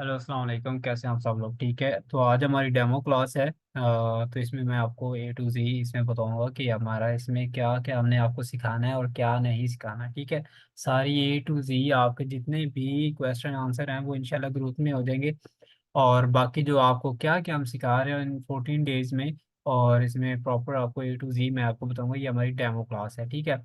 Hello अस्सलाम वालेकुम। कैसे हैं आप सब लोग? ठीक है, तो आज हमारी डेमो क्लास है। तो इसमें मैं आपको A to Z इसमें बताऊंगा कि हमारा इसमें क्या क्या हमने आपको सिखाना है और क्या नहीं सिखाना। ठीक है, सारी A to Z आपके जितने भी क्वेश्चन आंसर हैं वो इंशाल्लाह ग्रुप में हो जाएंगे। और बाकी जो आपको क्या क्या हम सिखा रहे हैं इन 14 डेज में, और इसमें प्रॉपर आपको A to Z मैं आपको बताऊंगा। ये हमारी डेमो क्लास है, ठीक है।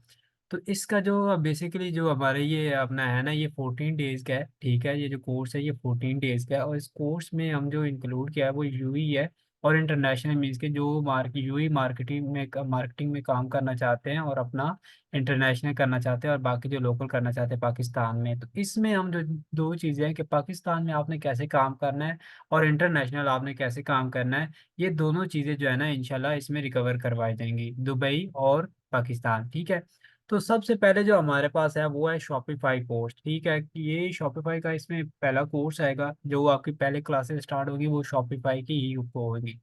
तो इसका जो बेसिकली जो हमारे ये अपना है ना, ये 14 डेज का है। ठीक है, ये जो कोर्स है ये 14 डेज का है, और इस कोर्स में हम जो इंक्लूड किया है वो यूई है और इंटरनेशनल मीन्स के जो यूई मार्केटिंग में काम करना चाहते हैं और अपना इंटरनेशनल करना चाहते हैं, और बाकी जो लोकल करना चाहते हैं पाकिस्तान में। तो इसमें हम जो दो चीज़ें हैं कि पाकिस्तान में आपने कैसे काम करना है और इंटरनेशनल आपने कैसे काम करना है, ये दोनों चीज़ें जो है ना इंशाल्लाह इसमें रिकवर करवाई जाएंगी, दुबई और पाकिस्तान। ठीक है, तो सबसे पहले जो हमारे पास है वो है शॉपिफाई कोर्स। ठीक है, ये शॉपिफाई का इसमें पहला कोर्स आएगा, जो आपकी पहले क्लासेस स्टार्ट होगी वो शॉपिफाई की ही होगी।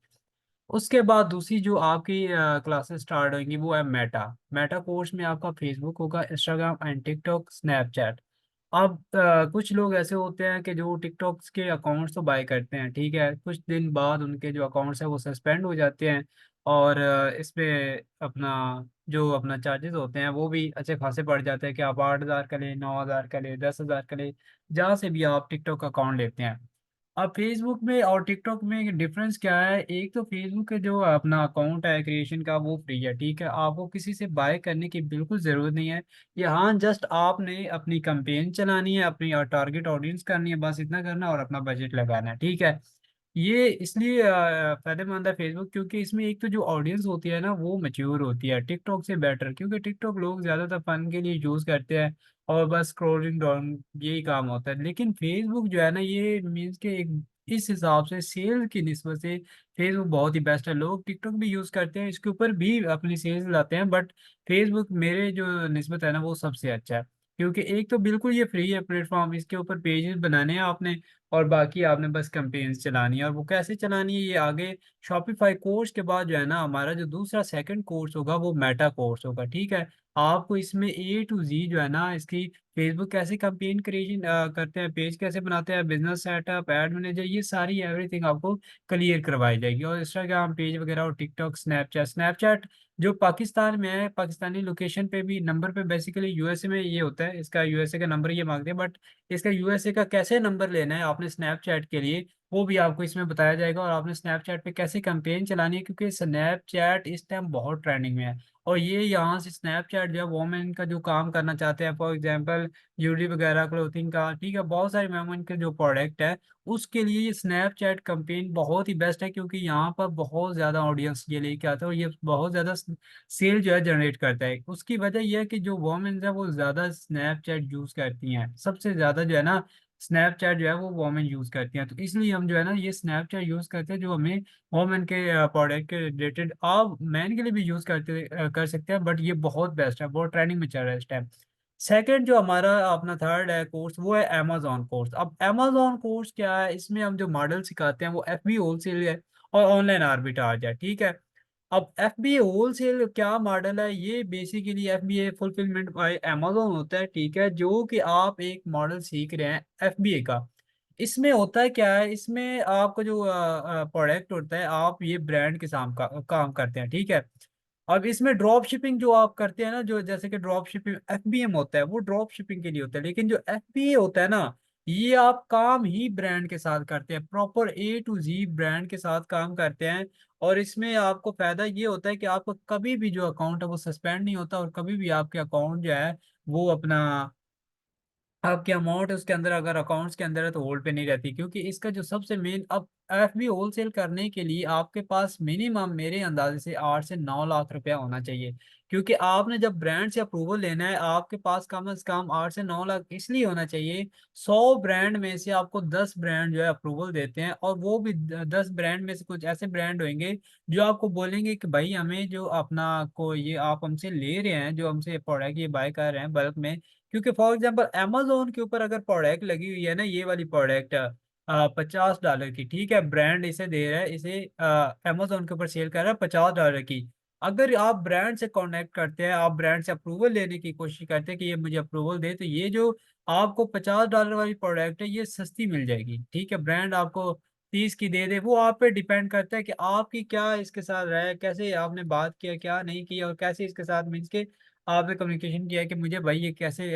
उसके बाद दूसरी जो आपकी क्लासेस स्टार्ट होंगी वो है मेटा। मेटा कोर्स में आपका फेसबुक होगा, इंस्टाग्राम एंड टिकटॉक, स्नैपचैट। अब कुछ लोग ऐसे होते हैं कि जो टिकटॉक के अकाउंट्स तो बाय करते हैं, ठीक है, कुछ दिन बाद उनके जो अकाउंट्स हैं वो सस्पेंड हो जाते हैं, और इस पे अपना जो अपना चार्जेस होते हैं वो भी अच्छे खासे बढ़ जाते हैं कि आप 8,000 का ले, 9,000 का ले, 10,000 का ले, जहाँ से भी आप टिकटॉक अकाउंट लेते हैं। अब फेसबुक में और टिकटॉक में डिफरेंस क्या है? एक तो फेसबुक के जो अपना अकाउंट है क्रिएशन का वो फ्री है, ठीक है, आपको किसी से बाय करने की बिल्कुल ज़रूरत नहीं है। यहाँ जस्ट आपने अपनी कंपेन चलानी है, अपनी टारगेट ऑडियंस करनी है, बस इतना करना है और अपना बजट लगाना है। ठीक है, ये इसलिए फायदेमंद है फेसबुक, क्योंकि इसमें एक तो जो ऑडियंस होती है ना वो मैच्योर होती है टिकटॉक से बेटर, क्योंकि टिकटॉक लोग ज़्यादातर फन के लिए यूज़ करते हैं और बस स्क्रॉलिंग डाउन यही काम होता है। लेकिन फेसबुक जो है ना ये मीन्स के एक इस हिसाब से सेल की निस्बत से फेसबुक बहुत ही बेस्ट है। लोग टिकटॉक भी यूज़ करते हैं, इसके ऊपर भी अपनी सेल्स लाते हैं, बट फेसबुक मेरे जो निस्बत है ना वो सबसे अच्छा है, क्योंकि एक तो बिल्कुल ये फ्री है प्लेटफॉर्म, इसके ऊपर पेजेस बनाने हैं आपने, और बाकी आपने बस कैंपेन्स चलानी है। और वो कैसे चलानी है ये आगे शॉपिफाई कोर्स के बाद जो है ना हमारा जो दूसरा सेकंड कोर्स होगा वो मेटा कोर्स होगा। ठीक है, आपको इसमें A to Z जो है ना इसकी फेसबुक कैसे कैंपेन क्रिएशन करते हैं, पेज कैसे बनाते हैं, बिजनेस सेटअप, एड मैनेजर, ये सारी एवरीथिंग आपको क्लियर करवाई जाएगी। और इंस्टाग्राम पेज वगैरह और टिकटॉक, स्नैपचैट स्नैपचैट जो पाकिस्तान में है, पाकिस्तानी लोकेशन पे भी नंबर पे बेसिकली यूएसए में ये होता है, इसका यूएसए का नंबर ये मांगते हैं, बट इसका यूएसए का कैसे नंबर लेना है आपने स्नैपचैट के लिए वो भी आपको इसमें बताया जाएगा, और आपने स्नैपचैट पे कैसे कैंपेन चलानी है, क्योंकि स्नैपचैट इस टाइम बहुत ट्रेंडिंग में है। और ये यहाँ से स्नैपचैट जो है वोमेन का जो काम करना चाहते हैं, फॉर एग्जांपल ज्वेलरी वगैरह, क्लोथिंग का, ठीक है, बहुत सारे वोमेन के जो प्रोडक्ट है उसके लिए ये स्नैपचैट कैंपेन बहुत ही बेस्ट है, क्योंकि यहाँ पर बहुत ज़्यादा ऑडियंस ये लेके आता है और ये बहुत ज़्यादा सेल जो है जनरेट करता है। उसकी वजह यह है कि जो वोमेन है वो ज़्यादा स्नैपचैट यूज़ करती हैं, सबसे ज़्यादा जो है ना स्नैपचैट जो है वो वोमेन यूज़ करती हैं। तो इसलिए हम जो है ना ये स्नैपचैट यूज़ करते हैं, जो हमें वोमेन के प्रोडक्ट के रिलेटेड, आप मैन के लिए भी यूज़ कर सकते हैं, बट ये बहुत बेस्ट है, बहुत ट्रेंडिंग में चल रहा है इस टाइम। सेकंड जो हमारा अपना थर्ड है कोर्स वो है अमेजोन कोर्स। अब अमेजोन कोर्स क्या है? इसमें हम जो मॉडल सिखाते हैं वो FBA होलसेल है और ऑनलाइन आर्बिट्राज है। ठीक है, अब FBA होलसेल क्या मॉडल है? ये basically FBA fulfilment bye Amazon होता है, ठीक है, जो कि आप एक मॉडल सीख रहे हैं FBA का। इसमें होता है क्या है, इसमें आपका जो प्रोडक्ट होता है आप ये ब्रांड के साथ काम करते हैं। ठीक है, अब इसमें ड्रॉप शिपिंग जो आप करते हैं ना, जो जैसे कि ड्रॉप शिपिंग FBM होता है वो ड्रॉप शिपिंग के लिए होता है, लेकिन जो FBA होता है ना ये आप काम ही ब्रांड के साथ करते हैं, proper A to Z brand के साथ काम करते हैं। और इसमें आपको फायदा ये होता है कि आपको कभी भी जो अकाउंट है वो सस्पेंड नहीं होता, और कभी भी आपके अकाउंट जो है वो अपना आपकी अमाउंट उसके अंदर अगर अकाउंट्स के अंदर है तो होल्ड पे नहीं रहती, क्योंकि इसका जो सबसे मेन, अब FB होलसेल करने के लिए आपके पास मिनिमम मेरे अंदाजे से 8 से 9 लाख रुपया होना चाहिए, क्योंकि आपने जब ब्रांड से अप्रूवल लेना है आपके पास कम से कम 8 से 9 लाख इसलिए होना चाहिए। 100 ब्रांड में से आपको 10 ब्रांड जो है अप्रूवल देते हैं, और वो भी 10 ब्रांड में से कुछ ऐसे ब्रांड होंगे जो आपको बोलेंगे कि भाई हमें जो अपना को ये आप हमसे ले रहे हैं, जो हमसे प्रोडक्ट ये बाय कर रहे हैं बल्क में, क्योंकि फॉर एग्जांपल अमेजोन के ऊपर अगर प्रोडक्ट लगी हुई है ना ये वाली प्रोडक्ट $50 की, ठीक है, ब्रांड इसे दे रहा है, इसे अमेजोन के ऊपर सेल कर रहा है $50 की। अगर आप ब्रांड से कॉन्टेक्ट करते हैं, आप ब्रांड से अप्रूवल लेने की कोशिश करते हैं कि ये मुझे अप्रूवल दे, तो ये जो आपको $50 वाली प्रोडक्ट है, ये सस्ती मिल जाएगी, ठीक है। ब्रांड आपको 30 की दे दे, वो आप पे डिपेंड करता है कि आपकी क्या इसके साथ रहा है, कैसे आपने बात किया, क्या नहीं किया, और कैसे इसके साथ मीन्स के आपने कम्युनिकेशन किया है कि मुझे भाई ये कैसे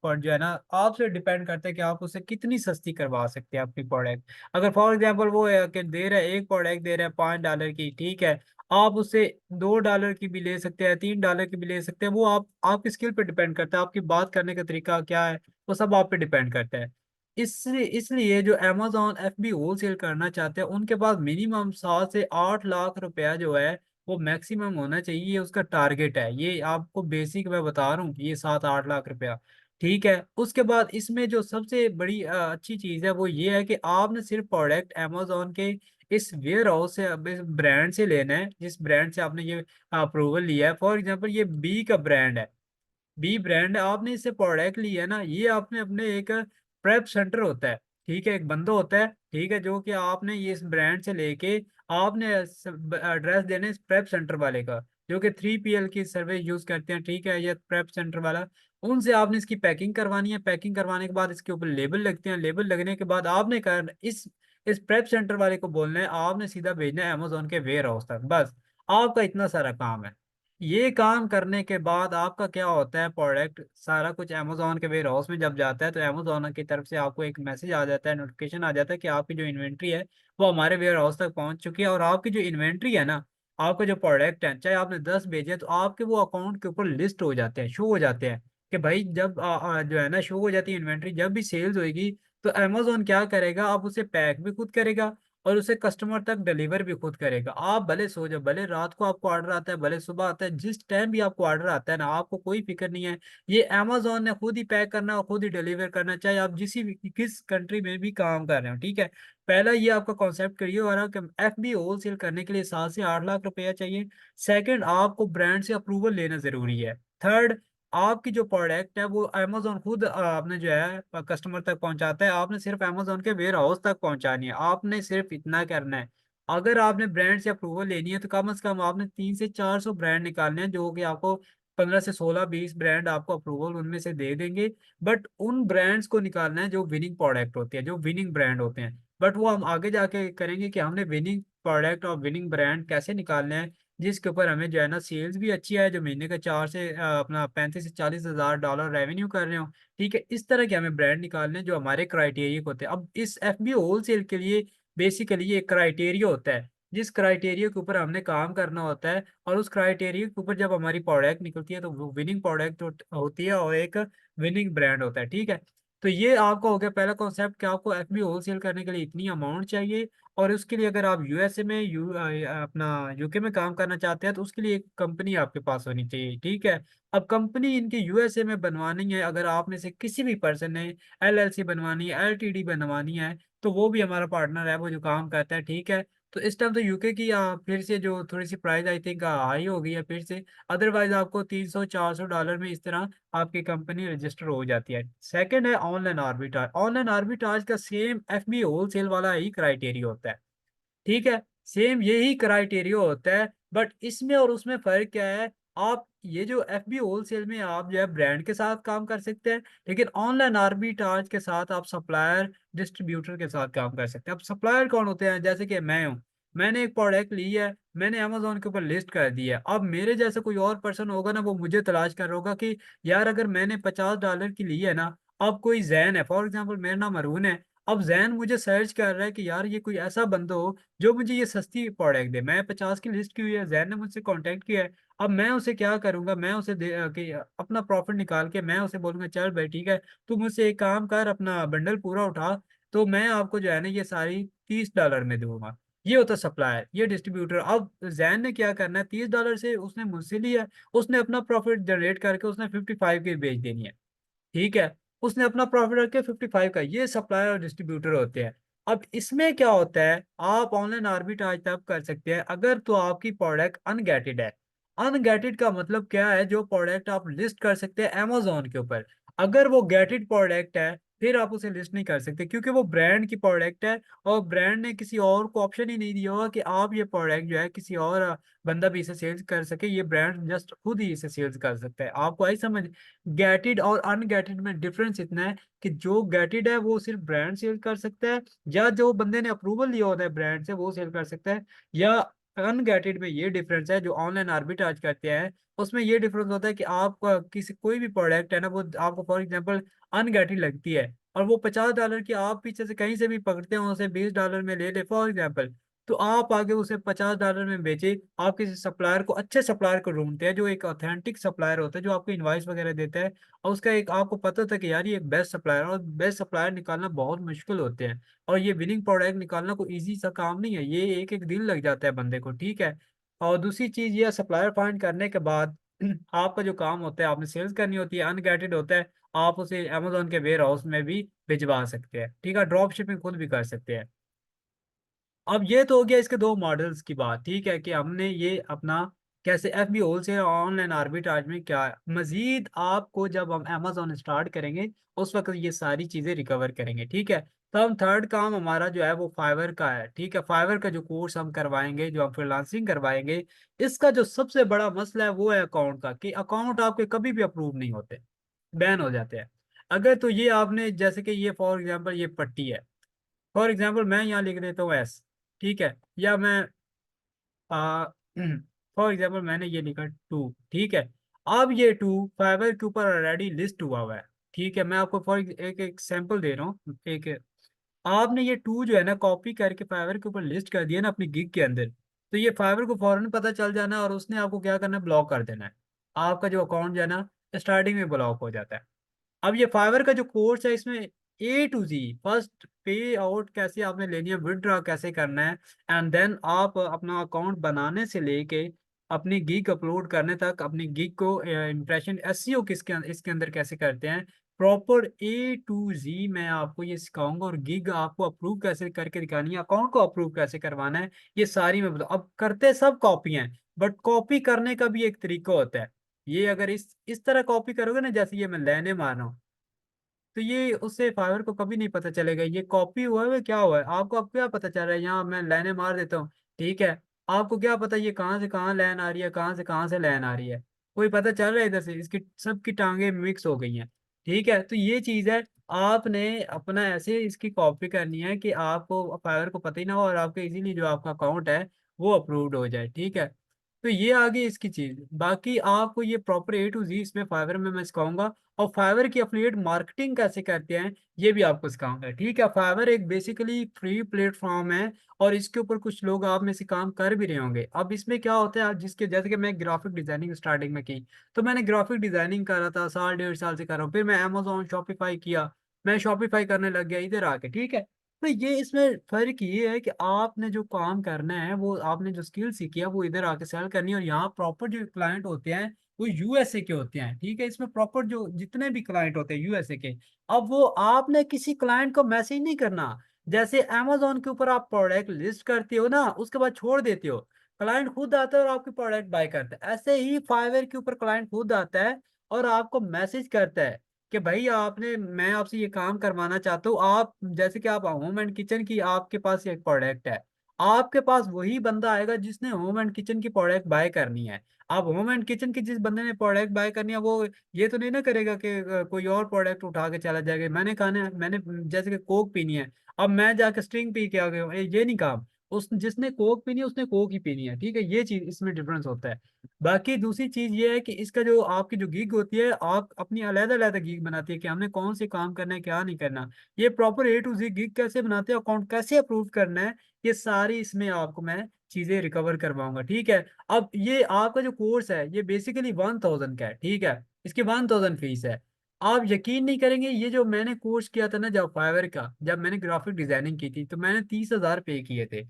पर जो है ना, आपसे डिपेंड करता है कि आप उसे कितनी सस्ती करवा सकते हैं अपनी प्रोडक्ट। अगर फॉर एग्जांपल वो कि दे रहा है, एक प्रोडक्ट दे रहा है $5 की, ठीक है, आप उससे $2 की भी ले सकते हैं, $3 की भी ले सकते हैं, वो आप आपकी स्किल पे डिपेंड करता है, आपकी बात करने का तरीका क्या है, वो सब आप पे डिपेंड करता है। इसलिए इसलिए जो अमेज़न एफबी होलसेल करना चाहते हैं, उनके पास मिनिमम 7 से 8 लाख रुपया जो है, वो मैक्सिमम होना चाहिए, ये उसका टारगेट है। ये आपको बेसिक मैं बता रहा हूँ कि ये 7-8 लाख रुपया, ठीक है। उसके बाद इसमें जो सबसे बड़ी अच्छी चीज़ है, वो ये है कि आपने सिर्फ प्रोडक्ट अमेज़न के इस वेयर हाउस से, अब इस ब्रांड से लेना है, जिस ब्रांड से आपने ये अप्रूवल लिया है। फॉर एग्ज़ाम्पल ये बी का ब्रांड है, बी ब्रांड आपने इससे प्रोडक्ट लिया है ना, ये आपने अपने एक प्रेप सेंटर होता है, ठीक है, एक बंदा होता है, ठीक है, जो कि आपने ये इस ब्रांड से लेके आपने एड्रेस देना है इस प्रेप सेंटर वाले का, जो कि 3PL की सर्विस यूज करते हैं, ठीक है, ये प्रेप सेंटर वाला। उनसे आपने इसकी पैकिंग करवानी है, पैकिंग करवाने के बाद इसके ऊपर लेबल लगते हैं, लेबल लगने के बाद आपने कर इस प्रेप सेंटर वाले को बोलना है, आपने सीधा भेजना है अमेजोन के वेयर हाउस तक, बस आपका इतना सारा काम है। ये काम करने के बाद आपका क्या होता है, प्रोडक्ट सारा कुछ अमेज़न के वेयर हाउस में जब जाता है, तो अमेज़न की तरफ से आपको एक मैसेज आ जाता है, नोटिफिकेशन आ जाता है कि आपकी जो इन्वेंट्री है, वो हमारे वेयर हाउस तक पहुंच चुकी है। और आपकी जो इन्वेंट्री है ना, आपका जो प्रोडक्ट है, चाहे आपने 10 भेजे, तो आपके वो अकाउंट के ऊपर लिस्ट हो जाते हैं, शो हो जाते हैं कि भाई जब जो है ना, शो हो जाती है इन्वेंट्री, जब भी सेल्स होगी, तो अमेज़न क्या करेगा, आप उसे पैक भी खुद करेगा और उसे कस्टमर तक डिलीवर भी खुद करेगा। आप भले सो जाओ, भले रात को आपको ऑर्डर आता है, भले सुबह आता है, जिस टाइम भी आपको ऑर्डर आता है ना, आपको कोई फ़िक्र नहीं है। ये अमेज़न ने खुद ही पैक करना और खुद ही डिलीवर करना, चाहे आप किस कंट्री में भी काम कर रहे हो, ठीक है? पहला ये आपका कॉन्सेप्ट क्लियर हो रहा है कि एफबी होलसेल करने के लिए 7 से 8 लाख रुपया चाहिए। सेकंड, आपको ब्रांड से अप्रूवल लेना ज़रूरी है। थर्ड, आपकी जो प्रोडक्ट है वो अमेज़न खुद आपने जो है कस्टमर तक पहुँचाता है, आपने सिर्फ़ अमेज़न के वेयर हाउस तक पहुँचानी है, आपने सिर्फ़ इतना करना है। अगर आपने ब्रांड से अप्रूवल लेनी है, तो कम से कम आपने 3 से 400 ब्रांड निकालने हैं, जो कि आपको 15 से 16-20 ब्रांड आपको अप्रूवल उनमें से दे देंगे। बट उन ब्रांड्स को निकालना है जो विनिंग प्रोडक्ट होते हैं, जो विनिंग ब्रांड होते हैं। बट वो हम आगे जाके करेंगे कि हमने विनिंग प्रोडक्ट और विनिंग ब्रांड कैसे निकालने हैं, जिसके ऊपर हमें जो है ना सेल्स भी अच्छी आए, जो महीने का 4 से अपना 35 से $40,000 रेवेन्यू कर रहे हो, ठीक है? इस तरह के हमें ब्रांड निकालने हैं जो हमारे क्राइटेरिया के होते हैं। अब इस एफबीओ होलसेल के लिए बेसिकली एक क्राइटेरिया होता है, जिस क्राइटेरिया के ऊपर हमने काम करना होता है, और उस क्राइटेरिया के ऊपर जब हमारी प्रोडक्ट निकलती है, तो वो विनिंग प्रोडक्ट होती है और एक विनिंग ब्रांड होता है, ठीक है? तो ये आपका हो गया पहला कॉन्सेप्ट कि आपको एफबीओ होलसेल करने के लिए इतनी अमाउंट चाहिए, और उसके लिए अगर आप यूएसए में अपना यूके में काम करना चाहते हैं, तो उसके लिए एक कंपनी आपके पास होनी चाहिए, ठीक है। अब कंपनी इनकी यूएसए में बनवानी है, अगर आप में से किसी भी पर्सन ने एलएलसी बनवानी है, एलटीडी बनवानी है, तो वो भी हमारा पार्टनर है, वो जो काम करता है, ठीक है। तो इस टाइम तो यूके की फिर से जो थोड़ी सी प्राइस आई थिंक हाई हो गई है फिर से, अदरवाइज आपको $300-400 में इस तरह आपकी कंपनी रजिस्टर हो जाती है। सेकंड है ऑनलाइन आर्बिट्राज। ऑनलाइन आर्बिट्राज का सेम एफबी होलसेल वाला ही क्राइटेरिया होता है, ठीक है? सेम यही क्राइटेरिया होता है, बट इसमें और उसमें फ़र्क क्या है? आप ये जो एफबी होलसेल में आप जो है ब्रांड के साथ काम कर सकते हैं, लेकिन ऑनलाइन आर्बिट्राज के साथ आप सप्लायर, डिस्ट्रीब्यूटर के साथ काम कर सकते हैं। अब सप्लायर कौन होते हैं? जैसे कि मैं हूँ, मैंने एक प्रोडक्ट ली है, मैंने अमेज़न के ऊपर लिस्ट कर दी है। अब मेरे जैसा कोई और पर्सन होगा ना, वो मुझे तलाश कर रहा होगा कि यार अगर मैंने $50 की ली है ना, अब कोई ज़ैन है, फॉर एग्ज़ाम्पल मेरा नाम अरुण है, अब ज़ैन मुझे सर्च कर रहा है कि यार ये कोई ऐसा बंदा हो जो मुझे ये सस्ती प्रोडक्ट दे। मैं 50 की लिस्ट की हुई है, ज़ैन ने मुझसे कॉन्टैक्ट किया है। अब मैं उसे क्या करूँगा, मैं उसे अपना प्रॉफ़िट निकाल के मैं उसे बोलूँगा चल भाई ठीक है, तू मुझसे एक काम कर, अपना बंडल पूरा उठा, तो मैं आपको जो है ना ये सारी $30 में दूँगा। ये होता है सप्लायर, ये डिस्ट्रीब्यूटर। अब ज़ैन ने क्या करना है, $30 से उसने मुझसे लिया, उसने अपना प्रॉफ़िट जनरेट करके उसने 55 की बेच देनी है। ठीक है? उसने अपना प्रॉफ़िट रख के 55 का, ये सप्लायर और डिस्ट्रीब्यूटर होते हैं। अब इसमें क्या होता है, आप ऑनलाइन आर्बिट्राज तब कर सकते हैं अगर तो आपकी प्रोडक्ट अनगेटेड है। अनगेटेड का मतलब क्या है, जो प्रोडक्ट आप लिस्ट कर सकते हैं अमेज़न के ऊपर। अगर वो गेटेड प्रोडक्ट है, फिर आप उसे लिस्ट नहीं कर सकते, क्योंकि वो ब्रांड की प्रोडक्ट है। और ब्रांड ने किसी और को ऑप्शन ही नहीं दिया होगा कि आप ये प्रोडक्ट जो है किसी और बंदा भी इसे सेल्स कर सके। ये ब्रांड जस्ट खुद ही इसे सेल्स कर सकता है। आपको आई समझ? गेटेड और अनगेटेड में डिफरेंस इतना है कि जो गेटेड है वो सिर्फ ब्रांड सेल कर सकता है, या जो बंदे ने अप्रूवल लिया होता है ब्रांड से वो सेल कर सकता है। या अनगेटेड में ये डिफरेंस है, जो ऑनलाइन आर्बिट्राज करते हैं उसमें ये डिफरेंस होता है कि आपका किसी कोई भी प्रोडक्ट है ना, वो आपको फॉर एग्जांपल अनगेटिव लगती है, और वो $50 की आप पीछे से कहीं से भी पकड़ते हैं, उसे $20 में ले ले फॉर एग्जाम्पल, तो आप आगे उसे $50 में बेचे। आप किसी सप्लायर को, अच्छे सप्लायर को ढूंढते हैं जो एक ऑथेंटिक सप्लायर होता है, जो आपको इनवाइस वगैरह देता है, और उसका एक आपको पता था कि यार ये एक बेस्ट सप्लायर है। और बेस्ट सप्लायर निकालना बहुत मुश्किल होते हैं, और ये विनिंग प्रोडक्ट निकालना कोई इजी सा काम नहीं है, ये एक एक दिन लग जाता है बंदे को, ठीक है। और दूसरी चीज ये, सप्लायर फाइंड करने के बाद आपका जो काम होता है, आपने सेल्स करनी होती है, अनगेटेड होता है, आप उसे अमेजोन के वेयर हाउस में भी भिजवा सकते हैं, ठीक है, ड्रॉप शिपिंग खुद भी कर सकते हैं। अब ये तो हो गया इसके दो मॉडल्स की बात, ठीक है, कि हमने ये अपना कैसे F B wholesale online arbitrage में क्या है। मजीद आपको जब हम अमेजोन स्टार्ट करेंगे उस वक्त ये सारी चीजें रिकवर करेंगे, ठीक है। तो हम थर्ड काम हमारा जो है वो फाइवर का है, ठीक है। फाइवर का जो कोर्स हम करवाएंगे, जो हम फ्रीलांसिंग करवाएंगे, इसका जो सबसे बड़ा मसला है वो है अकाउंट का, कि अकाउंट आपके कभी भी अप्रूव नहीं होते, बैन हो जाते हैं। अगर तो ये आपने, जैसे कि ये फॉर एग्जांपल ये पट्टी है, फॉर एग्जांपल मैं यहाँ लिख देता हूँ एस, ठीक है, या मैं आ फॉर एग्जांपल मैंने ये लिखा टू, ठीक है। अब ये टू फाइवर के ऊपर ऑलरेडी लिस्ट हुआ हुआ है, ठीक है। मैं आपको फॉर एक एक सैंपल दे रहा हूँ, एक आपने ये टू जो है ना कॉपी करके फाइवर के ऊपर लिस्ट कर दिया ना अपनी गिग के अंदर, तो ये फाइवर को फौरन पता चल जाना, और उसने आपको क्या करना है, ब्लॉक कर देना है। आपका जो अकाउंट जो है ना स्टार्टिंग में ब्लॉक हो जाता है। अब ये फाइवर का जो कोर्स है इसमें A to Z, फर्स्ट पे आउट कैसे आपने लेनी है, विड्रॉ कैसे करना है, एंड देन आप अपना अकाउंट बनाने से लेके अपनी गिग अपलोड करने तक, अपनी गिग को इम्प्रेशन एसईओ किसके इसके अंदर कैसे करते हैं, प्रॉपर A to Z मैं आपको ये सिखाऊंगा। और गिग आपको अप्रूव कैसे करके दिखानी है, अकाउंट को अप्रूव कैसे करवाना है, ये सारी मैं बताऊँ। अब करते सब कॉपी हैं, बट कॉपी करने का भी एक तरीका होता है। ये अगर इस तरह कॉपी करोगे ना, जैसे ये मैं लेने मार रहा हूँ, तो ये उससे फाइवर को कभी नहीं पता चलेगा ये कॉपी हुआ है क्या हुआ है। आपको अब क्या पता चल रहा है, यहाँ मैं लाइनें मार देता हूँ, ठीक है। आपको क्या पता ये कहाँ से कहाँ लाइन आ रही है, कहाँ से कहाँ से लाइन आ रही है, कोई पता चल रहा है इधर से, इसकी सबकी टांगे मिक्स हो गई हैं, ठीक है। तो ये चीज़ है, आपने अपना ऐसे इसकी कॉपी करनी है कि आपको फाइवर को पता ही ना हो, और आपके इजीली जो आपका अकाउंट है वो अप्रूव्ड हो जाए, ठीक है। तो ये आ गई इसकी चीज। बाकी आपको ये प्रॉपर A to Z इसमें फाइवर में मैं सिखाऊंगा। और फाइवर की अफिलिएट मार्केटिंग कैसे करते हैं ये भी आपको सिखाऊंगा, ठीक है। फाइवर एक बेसिकली फ्री प्लेटफॉर्म है, और इसके ऊपर कुछ लोग आप में से काम कर भी रहे होंगे। अब इसमें क्या होता है, आप जिसके जैसे कि मैं ग्राफिक डिजाइनिंग स्टार्टिंग में की, तो मैंने ग्राफिक डिजाइनिंग कर रहा था, साल डेढ़ साल से कर रहा हूँ। फिर मैं अमेजोन शॉपिफाई किया, मैं शॉपिफाई करने लग गया इधर आके, ठीक है। तो ये इसमें फर्क ये है कि आपने जो काम करना है, वो आपने जो स्किल सीखी है वो इधर आके सेल करनी है। और यहाँ प्रॉपर जो क्लाइंट होते हैं वो यूएसए के होते हैं, ठीक है। इसमें प्रॉपर जो जितने भी क्लाइंट होते हैं यूएसए के, अब वो आपने किसी क्लाइंट को मैसेज नहीं करना। जैसे अमेजोन के ऊपर आप प्रोडक्ट लिस्ट करते हो ना, उसके बाद छोड़ देते हो, क्लाइंट खुद आता है और आपके प्रोडक्ट बाय करता है। ऐसे ही फाइवर के ऊपर क्लाइंट खुद आता है और आपको मैसेज करता है कि भाई आपने, मैं आपसे ये काम करवाना चाहता हूँ। आप जैसे कि आप होम एंड किचन की, आपके पास एक प्रोडक्ट है, आपके पास वही बंदा आएगा जिसने होम एंड किचन की प्रोडक्ट बाय करनी है। अब होम एंड किचन की जिस बंदे ने प्रोडक्ट बाय करनी है, वो ये तो नहीं ना करेगा कि कोई और प्रोडक्ट उठा के चला जाएगा। मैंने खाने मैंने जैसे कि कोक पीनी है, अब मैं जाके स्ट्रिंग पी के आ गया हूँ, ये नहीं काम। उस जिसने कोक पीनी है उसने कोक ही पीनी है, ठीक है। ये चीज इसमें डिफरेंस होता है। बाकी दूसरी चीज ये है कि इसका जो आपकी जो गिग होती है, आप अपनी अलग अलग गिग बनाती है कि हमने कौन से काम करना है क्या नहीं करना। ये proper A to Z gig कैसे बनाते हैं, अकाउंट कैसे अप्रूव करना है, ये सारी इसमें आपको मैं चीजें रिकवर करवाऊंगा, ठीक है। अब ये आपका जो कोर्स है ये बेसिकली 1000 का है, ठीक है। इसकी 1000 फीस है। आप यकीन नहीं करेंगे, ये जो मैंने कोर्स किया था ना जब फाइवर का, जब मैंने ग्राफिक डिजाइनिंग की थी, तो मैंने 30,000 पे किए थे।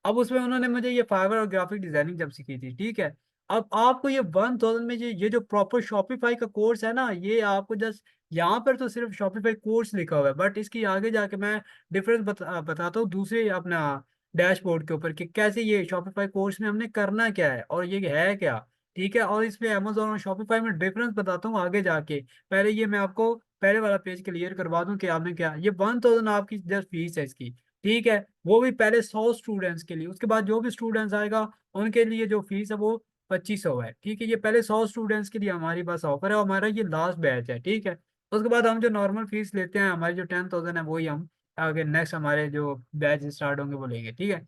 अब उसमें उन्होंने मुझे ये फाइवर और ग्राफिक डिजाइनिंग जब सीखी थी, ठीक है। अब आपको ये 1000 में ये जो प्रॉपर शॉपिफाई का कोर्स है ना, ये आपको जस्ट यहाँ पर तो सिर्फ शॉपिफाई कोर्स लिखा हुआ है, बट इसकी आगे जाके मैं डिफरेंस बताता हूँ दूसरे अपना डैशबोर्ड के ऊपर कि कैसे ये शॉपिफाई कोर्स में हमने करना क्या है और ये है क्या, ठीक है। और इसमें अमेजोन और शॉपिफाई में डिफरेंस बताता हूँ आगे जाके। पहले ये मैं आपको पहले वाला पेज क्लियर करवा दूं कि आपने क्या, ये 1000 आपकी जस्ट फीस है इसकी, ठीक है। वो भी पहले 100 स्टूडेंट्स के लिए, उसके बाद जो भी स्टूडेंट्स आएगा उनके लिए जो फीस है वो 2500 है, ठीक है। ये पहले 100 स्टूडेंट्स के लिए हमारी बस ऑफर है, और हमारा ये लास्ट बैच है, ठीक है। उसके बाद हम जो नॉर्मल फीस लेते हैं, हमारी जो 10,000 है वही हम आगे नेक्स्ट हमारे जो बैच स्टार्ट होंगे वो लेंगे, ठीक है।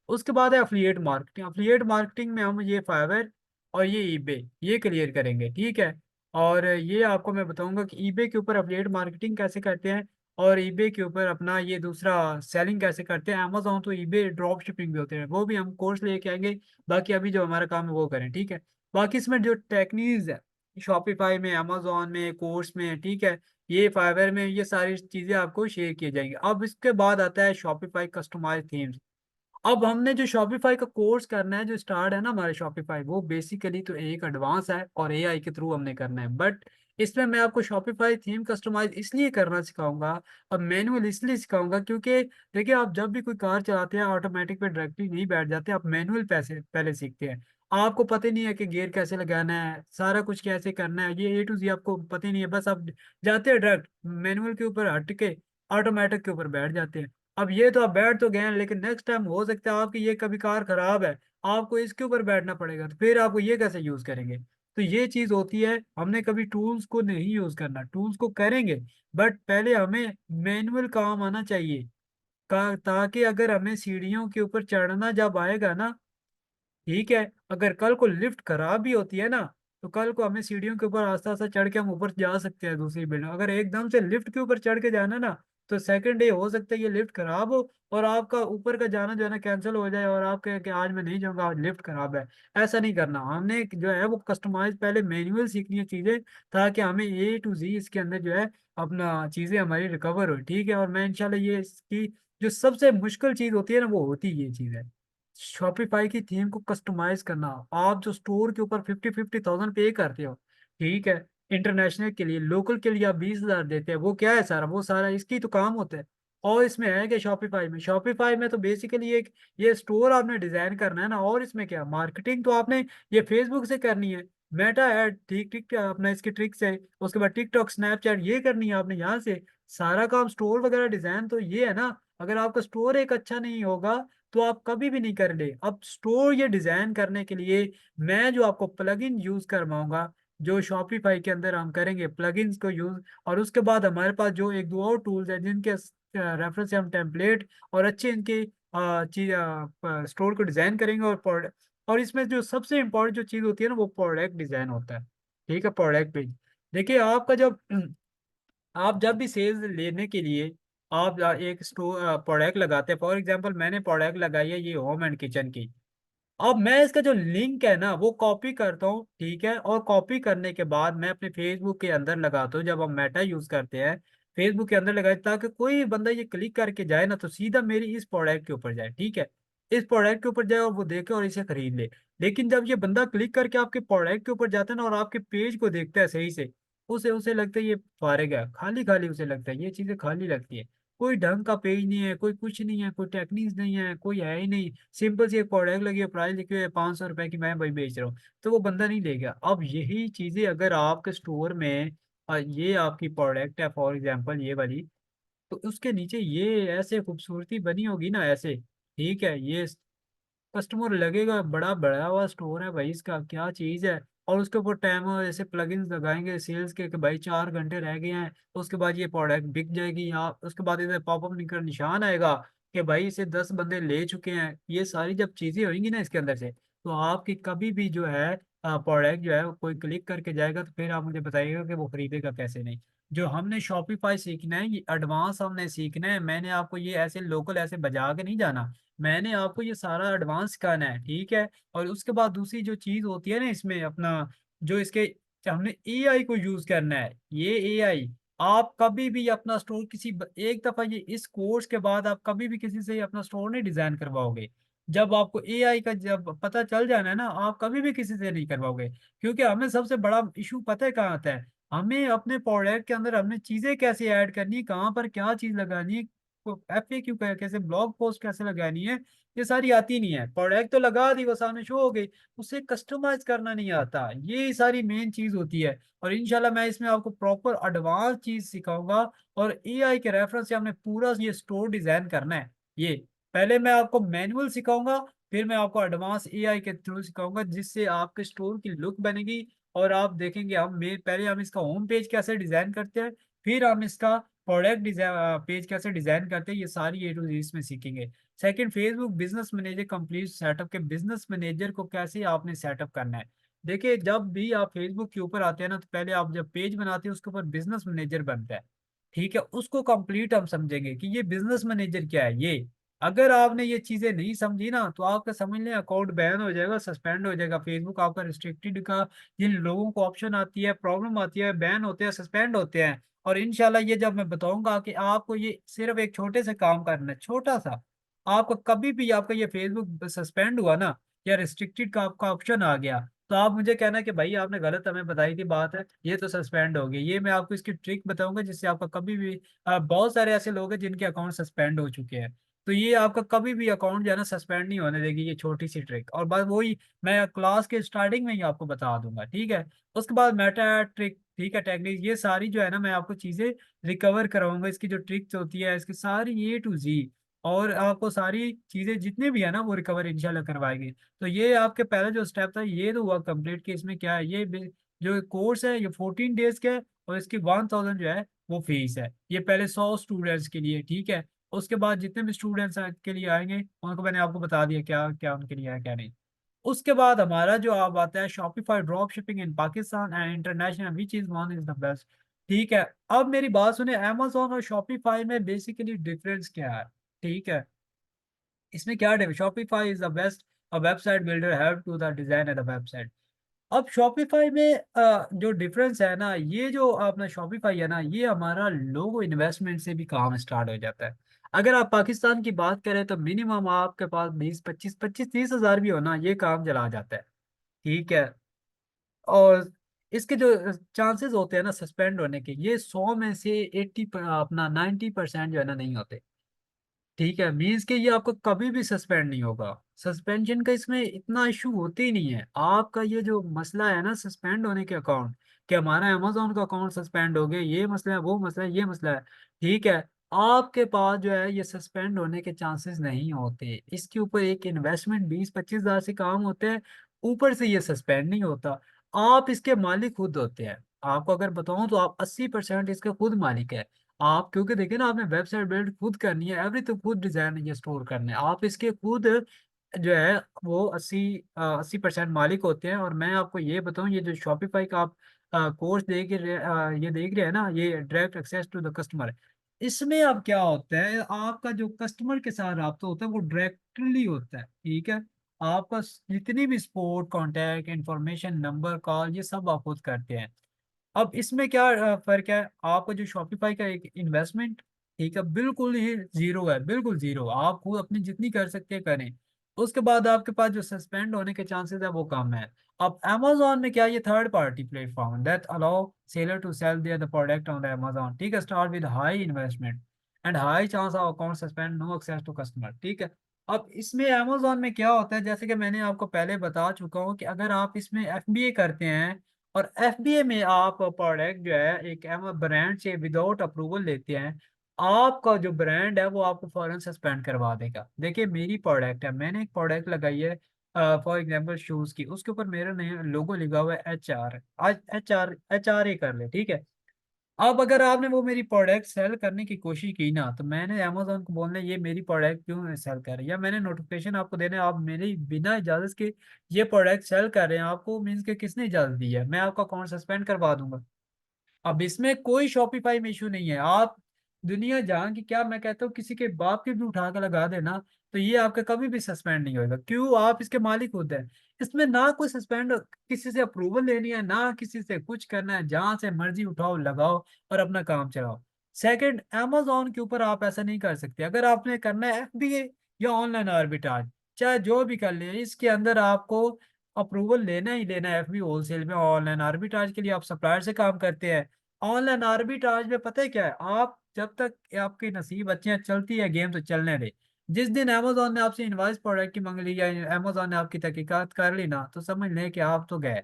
उसके बाद है अफिलिएट मार्केटिंग। अफिलिएट मार्केटिंग में हम ये फाइवर और ये ईबे ये क्लियर करेंगे, ठीक है। और ये आपको मैं बताऊंगा कि ईबे के ऊपर अफिलिएट मार्केटिंग कैसे करते हैं, और ईबे के ऊपर अपना ये दूसरा सेलिंग कैसे करते हैं। अमेजोन तो ईबे ड्रॉप शिपिंग भी होते हैं, वो भी हम कोर्स लेके आएंगे। बाकी अभी जो हमारा काम है वो करें, ठीक है। बाकी इसमें जो टेक्निक्स है, शॉपिफाई में, अमेजोन में, कोर्स में, ठीक है, ये फाइवर में, ये सारी चीजें आपको शेयर की जाएंगी। अब इसके बाद आता है शॉपिफाई कस्टमाइज थीम्स। अब हमने जो शॉपिफाई का कोर्स करना है, जो स्टार्ट है ना हमारे शॉपिफाई, वो बेसिकली तो एक एडवांस है और एआई के थ्रू हमने करना है। बट इसमें मैं आपको शॉपिफाई थीम कस्टमाइज इसलिए करना सिखाऊंगा और मैनुअल इसलिए सिखाऊंगा क्योंकि देखिए, आप जब भी कोई कार चलाते हैं ऑटोमेटिक पे डायरेक्टली नहीं बैठ जाते, आप मैनुअल पैसे पहले सीखते हैं। आपको पता ही नहीं है कि गियर कैसे लगाना है, सारा कुछ कैसे करना है, ये A to Z आपको पता ही नहीं है, बस आप जाते हैं डायरेक्ट मैनुअल के ऊपर हट के ऑटोमेटिक के ऊपर बैठ जाते हैं। अब ये तो आप बैठ तो गए हैं, लेकिन नेक्स्ट टाइम हो सकता है आपकी ये कभी कार खराब है, आपको इसके ऊपर बैठना पड़ेगा, तो फिर आपको ये कैसे यूज करेंगे। तो ये चीज होती है, हमने कभी टूल्स को नहीं यूज करना, टूल्स को करेंगे बट पहले हमें मैनुअल काम आना चाहिए, ताकि अगर हमें सीढ़ियों के ऊपर चढ़ना जब आएगा ना, ठीक है, अगर कल को लिफ्ट खराब भी होती है ना, तो कल को हमें सीढ़ियों के ऊपर आस्ते आस्ते चढ़ के हम ऊपर जा सकते हैं दूसरी बिल्डिंग। अगर एकदम से लिफ्ट के ऊपर चढ़ के जाना ना, तो सेकंड डे हो सकता है ये लिफ्ट खराब हो और आपका ऊपर का जाना जो है ना कैंसिल हो जाए, और आप कहें कि आज मैं नहीं जाऊंगा, आज लिफ्ट खराब है। ऐसा नहीं करना, हमने जो है वो कस्टमाइज पहले मैनुअल सीखनी है चीजें, ताकि हमें A to Z इसके अंदर जो है अपना चीजें हमारी रिकवर हो, ठीक है। और मैं इंशाल्लाह ये इसकी जो सबसे मुश्किल चीज होती है ना, वो होती है ये चीज है, शॉपिफाई की थीम को कस्टमाइज करना। आप जो स्टोर के ऊपर 50,000 पे करते हो, ठीक है, इंटरनेशनल के लिए, लोकल के लिए आप 20,000 देते हैं, वो क्या है सारा, वो सारा इसकी तो काम होता है। और इसमें है क्या, शॉपिफाई में तो बेसिकली एक ये स्टोर आपने डिजाइन करना है ना, और इसमें क्या मार्केटिंग तो आपने ये फेसबुक से करनी है, मेटा ऐड, ठीक ठीक अपना इसकी ट्रिक से, उसके बाद टिकटॉक स्नैपचैट ये करनी है आपने यहाँ से। सारा काम स्टोर वगैरह डिजाइन तो ये है ना, अगर आपका स्टोर एक अच्छा नहीं होगा तो आप कभी भी नहीं कर ले। अब स्टोर ये डिजाइन करने के लिए मैं जो आपको प्लगइन यूज करवाऊंगा, जो शॉपिफाई के अंदर हम करेंगे प्लगइन्स को यूज, और उसके बाद हमारे पास जो एक दो और टूल्स हैं जिनके रेफरेंस से हम टेम्पलेट और अच्छे इनके चीज स्टोर को डिजाइन करेंगे। और इसमें जो सबसे इम्पोर्टेंट जो चीज होती है ना, वो प्रोडक्ट डिजाइन होता है, ठीक है, प्रोडक्ट पेज। देखिए आपका जब आप जब भी सेल्स लेने के लिए आप एक स्टोर प्रोडक्ट लगाते हैं, फॉर एग्जांपल मैंने प्रोडक्ट लगाई है ये होम एंड किचन की, अब मैं इसका जो लिंक है ना वो कॉपी करता हूँ, ठीक है। और कॉपी करने के बाद मैं अपने फेसबुक के अंदर लगाता हूँ, जब हम मेटा यूज करते हैं फेसबुक के अंदर लगाए, ताकि कोई बंदा ये क्लिक करके जाए ना तो सीधा मेरी इस प्रोडक्ट के ऊपर जाए, ठीक है, इस प्रोडक्ट के ऊपर जाए और वो देखे और इसे खरीद ले। लेकिन जब ये बंदा क्लिक करके आपके प्रोडक्ट के ऊपर जाता है ना और आपके पेज को देखता है सही से, उसे उसे लगता है ये फारिग है, खाली खाली उसे लगता है, ये चीजें खाली लगती है, कोई ढंग का पेज नहीं है, कोई कुछ नहीं है, कोई टेक्निक्स नहीं है, कोई है ही नहीं, सिंपल सी एक प्रोडक्ट लगी है, प्राइस लिखी हुई है 500 रुपए की, मैं भाई बेच रहा हूँ, तो वो बंदा नहीं लेगा। अब यही चीजें अगर आपके स्टोर में ये आपकी प्रोडक्ट है फॉर एग्जांपल ये वाली, तो उसके नीचे ये ऐसे खूबसूरती बनी होगी ना ऐसे, ठीक है, ये कस्टमर लगेगा बड़ा बड़ा हुआ स्टोर है भाई, इसका क्या चीज है। और उसके ऊपर टाइमर ऐसे प्लगइन्स लगाएंगे सेल्स के कि भाई 4 घंटे रह गए हैं, तो उसके बाद ये प्रोडक्ट बिक जाएगी, या उसके बाद इधर पॉपअप निकल निशान आएगा कि भाई इसे 10 बंदे ले चुके हैं। ये सारी जब चीजें होंगी ना इसके अंदर से, तो आपकी कभी भी जो है प्रोडक्ट जो है वो कोई क्लिक करके जाएगा, तो फिर आप मुझे बताइएगा कि वो खरीदेगा कैसे नहीं। जो हमने शॉपिफाई सीखना है ये एडवांस हमने सीखना है, मैंने आपको ये ऐसे लोकल ऐसे बजा के नहीं जाना, मैंने आपको ये सारा एडवांस करना है, ठीक है। और उसके बाद दूसरी जो चीज होती है ना इसमें अपना, जो इसके हमने एआई को यूज करना है, ये एआई आप कभी भी अपना स्टोर एक दफा ये इस कोर्स के बाद आप कभी भी किसी से अपना स्टोर नहीं डिजाइन करवाओगे। जब आपको एआई का जब पता चल जाना है ना, आप कभी भी किसी से नहीं करवाओगे, क्योंकि हमें सबसे बड़ा इशू पता है कहाँ आता है, हमें अपने प्रोडक्ट के अंदर हमने चीजें कैसे ऐड करनी है, कहाँ पर क्या चीज लगानी है, FAQ कैसे, ब्लॉग पोस्ट कैसे लगानी है, ये सारी आती नहीं है। प्रोडक्ट तो लगा दी, वो सामने शो हो गई, उसे कस्टमाइज करना नहीं आता। ये सारी मेन चीज होती है। और इंशाल्लाह मैं इसमें आपको प्रॉपर एडवांस चीज सिखाऊंगा। और एआई के रेफरेंस से हमने पूरा ये स्टोर डिजाइन करना है। ये पहले मैं आपको मैनुअल सिखाऊंगा, फिर मैं आपको एडवांस एआई के थ्रू सिखाऊंगा, जिससे आपके स्टोर की लुक बनेगी। और आप देखेंगे पहले हम इसका होम पेज कैसे डिजाइन करते हैं, फिर हम इसका प्रोडक्ट डिजाइन पेज कैसे डिजाइन करते हैं, ये सारी ए टू जेड इसमें सीखेंगे। Second, Facebook business manager complete setup के बिजनेस मैनेजर को कैसे आपने सेटअप करना है। देखिए, जब भी आप फेसबुक के ऊपर आते हैं ना, तो पहले आप जब पेज बनाते हैं उसके ऊपर बिजनेस मैनेजर बनता है। ठीक है, उसको कंप्लीट हम समझेंगे कि ये बिजनेस मैनेजर क्या है। ये अगर आपने ये चीजें नहीं समझी ना, तो आपका समझ लें अकाउंट बैन हो जाएगा, सस्पेंड हो जाएगा, फेसबुक आपका रिस्ट्रिक्टेड का। जिन लोगों को ऑप्शन आती है, प्रॉब्लम आती है, बैन होते हैं, सस्पेंड होते हैं। और इंशाल्लाह ये जब मैं बताऊंगा कि आपको ये सिर्फ एक छोटे से काम करना है, छोटा सा, आपको कभी भी आपका ये फेसबुक सस्पेंड हुआ ना, या रिस्ट्रिक्टेड का आपका ऑप्शन आ गया, तो आप मुझे कहना कि भाई आपने गलत हमें बताई थी बात है, ये तो सस्पेंड हो गई। ये मैं आपको इसकी ट्रिक बताऊंगा, जिससे आपका कभी भी बहुत सारे ऐसे लोग हैं जिनके अकाउंट सस्पेंड हो चुके हैं। तो ये आपका कभी भी अकाउंट जो है ना सस्पेंड नहीं होने देगी, ये छोटी सी ट्रिक। और बस वही मैं क्लास के स्टार्टिंग में ही आपको बता दूंगा, ठीक है। उसके बाद मेटा ट्रिक, ठीक है, टेक्निक, ये सारी जो है ना मैं आपको चीजें रिकवर कराऊंगा। इसकी जो ट्रिक्स होती है, इसकी सारी A to Z, और आपको सारी चीजें जितनी भी है ना वो रिकवर इंशाल्लाह करवाएगी। तो ये आपके पहला जो स्टेप था ये तो हुआ कंप्लीट, कि इसमें क्या है, जो कोर्स है ये 14 डेज का है, और इसकी 1000 जो है वो फीस है। ये पहले 100 स्टूडेंट्स के लिए, ठीक है। उसके बाद जितने भी स्टूडेंट्स के लिए आएंगे उनको मैंने आपको बता दिया क्या क्या उनके लिए है क्या नहीं। उसके बाद हमारा जो आप आता है Shopify drop shipping in Pakistan and international, which is one is the best. ठीक है, अब मेरी बात सुने, अमेजोन और शॉपिफाई में बेसिकली डिफरेंस क्या है। ठीक है, इसमें क्या है, Shopify is the best a website builder help to the design and the website. अब शॉपिफाई में जो डिफरेंस है ना, ये जो अपना शॉपिफाई है ना, ये हमारा लोगो इन्वेस्टमेंट से भी काम स्टार्ट हो जाता है। अगर आप पाकिस्तान की बात करें तो मिनिमम आपके पास 20 25 25 30 हज़ार भी हो ना, ये काम चला जाता है। ठीक है, और इसके जो चांसेस होते हैं ना सस्पेंड होने के, ये 100 में से 80 अपना 90% जो है ना नहीं होते। ठीक है, मीन्स कि ये आपको कभी भी सस्पेंड नहीं होगा। सस्पेंशन का इसमें इतना इशू होते ही नहीं है। आपका ये जो मसला है ना सस्पेंड होने के अकाउंट, कि हमारा अमेजोन का अकाउंट सस्पेंड हो गया, ये मसला है, वो मसला है, ये मसला है। ठीक है, आपके पास जो है ये सस्पेंड होने के चांसेस नहीं होते। इसके ऊपर एक इन्वेस्टमेंट 20 25 हज़ार से काम होते हैं, ऊपर से ये सस्पेंड नहीं होता। आप इसके मालिक खुद होते हैं। आपको अगर बताऊं तो आप 80% इसके खुद मालिक है। आप क्योंकि देखिए ना, आपने वेबसाइट बिल्ड खुद करनी है, एवरीथिंग खुद डिजाइन ये स्टोर करना है, आप इसके खुद जो है वो 80% मालिक होते हैं। और मैं आपको ये बताऊं, ये जो शॉपिफाई का आप कोर्स ये देख रहे हैं ना, ये direct access to the customer, इसमें अब क्या होता है, आपका जो कस्टमर के साथ रब्ता होता है वो डायरेक्टली होता है। ठीक है, आपका जितनी भी support, contact information, number, call, ये सब आप खुद करते हैं। अब इसमें क्या फर्क है, आपका जो शॉपिफाई का एक इन्वेस्टमेंट, ठीक है, बिल्कुल ही जीरो है, बिल्कुल जीरो। आप खुद अपनी जितनी कर सकते हैं करें। उसके बाद आपके पास जो सस्पेंड होने के चांसेस है वो कम है। अब Amazon में क्या, ये third party platform that allow seller to sell their the product on the Amazon। ठीक है, start with high investment and high chance of account suspend, no access to customer. ठीक है, अब इसमें Amazon में क्या होता है, जैसे कि मैंने आपको पहले बता चुका हूँ, कि अगर आप इसमें FBA करते हैं, और FBA में आप प्रोडक्ट जो है एक ब्रांड से विदाउट अप्रूवल लेते हैं, आपका जो ब्रांड है वो आपको फौरन सस्पेंड करवा देगा। देखिए, मेरी प्रोडक्ट है, मैंने एक प्रोडक्ट लगाई है फॉर एग्जांपल शूज की, उसके ऊपर मेरा नया लोगो लिखा हुआ है HR। आज HRA कर ले, ठीक है। अब अगर आपने वो मेरी प्रोडक्ट सेल करने की कोशिश की ना, तो मैंने अमेजोन को बोलना ये मेरी प्रोडक्ट क्यों सेल कर रही है, या मैंने नोटिफिकेशन आपको देने, आप मेरी बिना इजाजत के ये प्रोडक्ट सेल कर रहे हैं, आपको मीन्स के किसने इजाजत दी है, मैं आपका अकाउंट सस्पेंड करवा दूंगा। अब इसमें कोई शॉपिफाई में इशू नहीं है। आप दुनिया जहां की क्या, मैं कहता हूँ किसी के बाप के भी उठा के लगा देना, तो ये आपका कभी भी सस्पेंड नहीं होगा। क्यों, आप इसके मालिक होते हैं। इसमें ना कोई सस्पेंड, किसी से अप्रूवल लेनी है, ना किसी से कुछ करना है, जहां से मर्जी उठाओ लगाओ और अपना काम चलाओ। सेकंड, Amazon के ऊपर आप ऐसा नहीं कर सकते। अगर आपने करना है FBA या ऑनलाइन आर्बिट्राज, चाहे जो भी कर ले, इसके अंदर आपको अप्रूवल लेना ही लेना है। FBA होलसेल में, ऑनलाइन आर्बिट्राज के लिए आप सप्लायर से काम करते हैं। ऑनलाइन आर्बिट्राज में पता है क्या है, आप जब तक आपके नसीब अच्छे हैं, चलती है गेम तो चलने दे। जिस दिन अमेज़न ने आपसे इनवॉइस प्रोडक्ट की माँग ली या अमेज़न ने आपकी तहकीकात कर ली ना, तो समझ लें कि आप तो गए।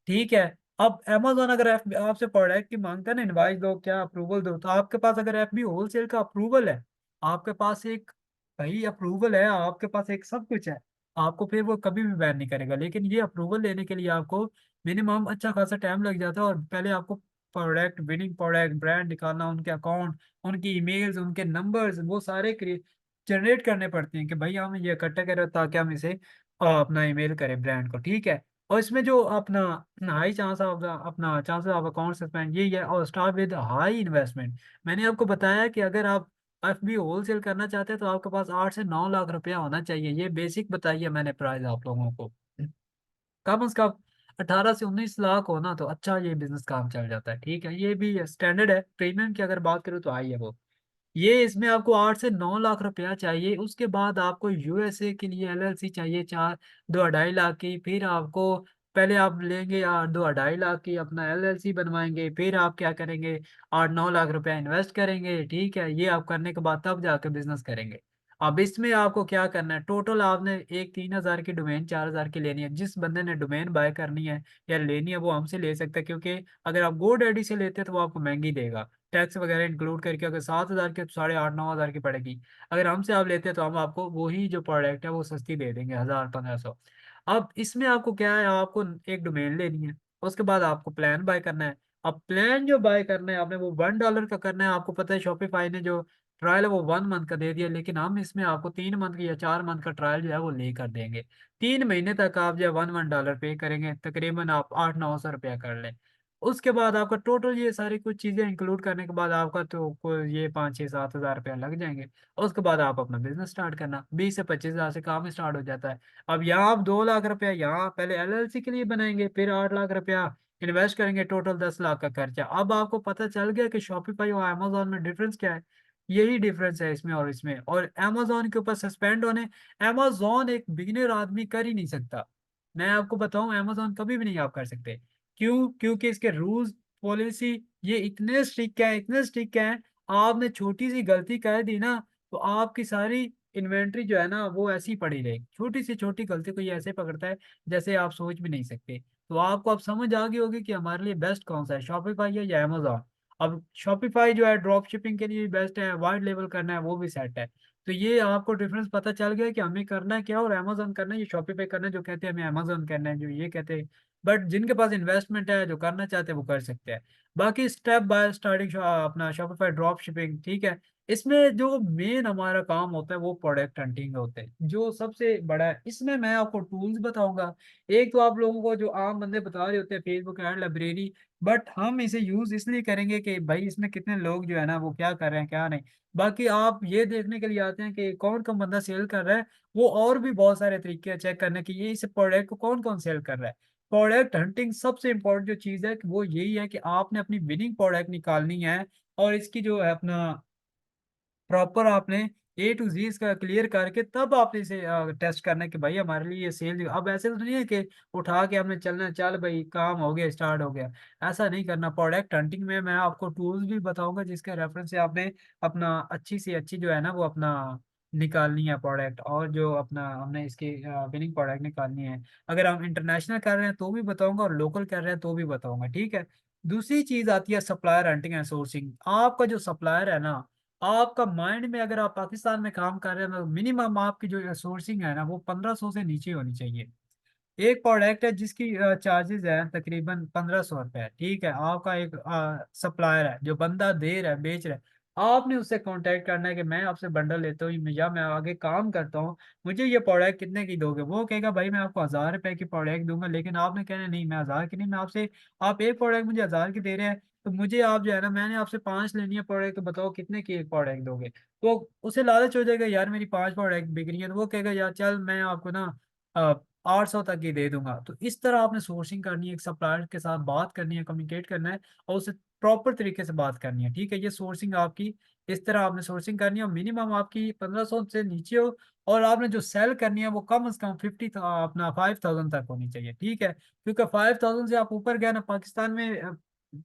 ठीक है? अब अमेज़न अगर आपसे प्रोडक्ट की माँगता है ना, इनवॉइस दो, क्या अप्रूवल दो, तो आपके पास अगर एफबी होलसेल का अप्रूवल है, आपके पास एक भाई अप्रूवल है, आपके पास एक सब कुछ है, आपको फिर वो कभी भी बैन नहीं करेगा। लेकिन ये अप्रूवल लेने के लिए आपको मिनिमम अच्छा खासा टाइम लग जाता है, और पहले आपको प्रोडक्ट, विनिंग प्रोडक्ट, ब्रांड निकालना, उनके अकाउंट, उनकी ईमेल्स, उनके नंबर्स, वो सारे जनरेट करने पड़ते हैं कि भाई हम ये इकट्ठा करें ताकि हम इसे अपना ईमेल करें ब्रांड को, ठीक है? और इसमें जो अपना हाई चांस ऑफ अपना चांसेस ऑफ अकाउंट सस्पेंड यही है, और स्टार्ट विद हाई इन्वेस्टमेंट। मैंने आपको बताया कि अगर आप एफबी होलसेल करना चाहते हैं तो आपके पास 8 से 9 लाख रुपया होना चाहिए। ये बेसिक बताई है मैंने प्राइस आप लोगों को। कम से कम 18 से 19 लाख हो ना तो अच्छा ये बिज़नेस काम चल जाता है, ठीक है? ये भी स्टैंडर्ड है। प्रीमियम की अगर बात करूँ तो हाई है वो। ये इसमें आपको 8 से 9 लाख रुपया चाहिए। उसके बाद आपको यूएसए के लिए एलएलसी चाहिए 4 2 ढाई लाख की। फिर आपको पहले आप लेंगे 2 ढाई लाख की अपना एलएलसी बनवाएँगे। फिर आप क्या करेंगे 8-9 लाख रुपया इन्वेस्ट करेंगे, ठीक है? ये आप करने के बाद तब जाके बिज़नेस करेंगे। अब इसमें आपको क्या करना है, टोटल आपने एक 3,000 की डोमेन 4,000 की लेनी है। जिस बंदे ने डोमेन बाय करनी है या लेनी है वो हमसे ले सकता है, क्योंकि अगर आप गोडैडी से लेते हैं तो वो आपको महँगी देगा। टैक्स वगैरह इंक्लूड करके अगर 7,000 की तो साढ़े 8-9,000 की पड़ेगी। अगर हमसे आप लेते हैं तो हम आपको वही जो प्रोडक्ट है वो सस्ती दे देंगे 1,000-1,500। अब इसमें आपको क्या है, आपको एक डोमेन लेनी है, उसके बाद आपको प्लान बाय करना है। अब प्लान जो बाय करना है आपने वो $1 का करना है। आपको पता है शॉपिफाई ने जो ट्रायल है वो 1 मंथ का दे दिया, लेकिन हम इसमें आपको 3 मंथ की या 4 मंथ का ट्रायल जो है वो लेकर देंगे। 3 महीने तक आप जो है 1-1 डॉलर पे करेंगे, तकरीबन आप 800-900 रुपया कर लें। उसके बाद आपका टोटल ये सारी कुछ चीज़ें इंक्लूड करने के बाद आपका तो कोई ये 5-6-7 हज़ार रुपया लग जाएँगे। उसके बाद आप अपना बिज़नेस स्टार्ट करना, 20 से 25 हज़ार से काम स्टार्ट हो जाता है। अब यहाँ आप 2 लाख रुपया यहाँ पहले एलएलसी के लिए बनाएँगे, फिर 8 लाख रुपया इन्वेस्ट करेंगे, टोटल 10 लाख का खर्चा। अब आपको पता चल गया कि शॉपिफाई और अमेज़न में डिफरेंस क्या है? यही डिफरेंस है इसमें और इसमें। और अमेज़न के ऊपर सस्पेंड होने, अमेज़न एक बिगिनर आदमी कर ही नहीं सकता। मैं आपको बताऊँ अमेज़न कभी भी नहीं आप कर सकते। क्यों? क्योंकि इसके रूल्स, पॉलिसी ये इतने स्ट्रिक्ट हैं, आपने छोटी-सी गलती कर दी ना, तो आपकी सारी इन्वेंटरी जो है ना, वो ऐसे ही पड़ी रहेगी। छोटी से छोटी गलती को ये ऐसे पकड़ता है, जैसे आप सोच भी नहीं सकते। तो आपको अब समझ आ गई होगी कि हमारे लिए बेस्ट कौन-सा है, शॉपिफ़ाई है या अमेज़न। अब शॉपिफ़ाई जो है ड्रॉप शिपिंग के लिए बेस्ट है, व्हाइट लेबल करना है वो भी सेट है। तो ये आपको डिफरेंस पता चल गया कि हमें करना है क्या और अमेज़न करना है, ये शॉपिफ़ाई करना है, जो कहते हैं हमें अमेज़न करना है, जो ये कहते हैं। बट जिनके पास इन्वेस्टमेंट है, जो करना चाहते हैं वो कर सकते हैं। बाकी स्टेप बाय स्टार्टिंग अपना शॉपिफ़ाई ड्रॉप शिपिंग, ठीक है? इसमें जो मेन हमारा काम होता है वो प्रोडक्ट हंटिंग होता है, जो सबसे बड़ा है। इसमें मैं आपको टूल्स बताऊँगा। एक तो आप लोगों को जो आम बंदे बता रहे होते हैं फेसबुक ऐड लाइब्रेरी, बट हम इसे यूज़ इसलिए करेंगे कि भाई इसमें कितने लोग जो है ना वो क्या कर रहे हैं, क्या नहीं। बाकी आप ये देखने के लिए आते हैं कि कौन-कौन बंदा सेल कर रहा है, वो और भी बहुत सारे तरीके हैं चेक करने के, ये इस प्रोडक्ट को कौन-कौन सेल कर रहा है। प्रोडक्ट हंटिंग सबसे इम्पोर्टेंट जो चीज़ है कि वो यही है कि आपने अपनी विनिंग प्रोडक्ट निकालनी है, और इसकी जो है अपना प्रॉपर आपने ए टू ज़ी इसका क्लियर करके तब आपने इसे टेस्ट करना है कि भाई हमारे लिए ये सेल। अब ऐसे तो नहीं है कि उठा के हमने चलना है, चल भाई काम हो गया, स्टार्ट हो गया। ऐसा नहीं करना। प्रोडक्ट हंटिंग में मैं आपको टूल्स भी बताऊँगा जिसके रेफरेंस से आपने अपना अच्छी से अच्छी जो है ना वो अपना निकालनी है प्रोडक्ट, और जो अपना हमने इसकी विनिंग प्रोडक्ट निकालनी है। अगर हम इंटरनेशनल कर रहे हैं तो भी बताऊँगा, और लोकल कर रहे हैं तो भी बताऊँगा, ठीक है? दूसरी चीज़ आती है सप्लायर हंटिंग एंड सोर्सिंग। आपका जो सप्लायर है ना, आपका माइंड में अगर आप पाकिस्तान में काम कर रहे हैं तो मिनिमम आपकी जो सोर्सिंग है ना वो 1500 से नीचे होनी चाहिए। एक प्रोडक्ट है जिसकी चार्जेस है तकरीबन 1500 रुपए, ठीक है? आपका एक सप्लायर है जो बंदा दे रहा है, बेच रहा है। आपने उससे कॉन्टैक्ट करना है कि मैं आपसे बंडल लेता हूँ या मैं आगे काम करता हूँ, मुझे ये प्रोडक्ट कितने की दोगे? वो कहेगा भाई मैं आपको 1000 रुपए की प्रोडक्ट दूँगा, लेकिन आपने कहना है नहीं मैं 1000 की नहीं, मैं आपसे, आप एक प्रोडक्ट मुझे 1000 की दे रहे हैं, तो मुझे आप जो है ना मैंने आपसे 5 लेनी है प्रोडक्ट, तो बताओ कितने की एक प्रोडक्ट दोगे? तो उसे लालच हो जाएगा यार मेरी 5 प्रोडक्ट बिक रही है, तो वो कहेगा यार चल मैं आपको ना अ, 800 तक ही दे दूँगा। तो इस तरह आपने सोर्सिंग करनी है, एक सप्लायर के साथ बात करनी है, कम्युनिकेट करना है, और उससे प्रॉपर तरीके से बात करनी है, ठीक है? ये सोर्सिंग आपकी इस तरह आपने सोर्सिंग करनी है, और मिनिमम आपकी 1500 से नीचे हो, और आपने जो सेल करनी है वो कम से कम 50 अपना 5000 तक होनी चाहिए, ठीक है? क्योंकि 5000 से आप ऊपर गए ना पाकिस्तान में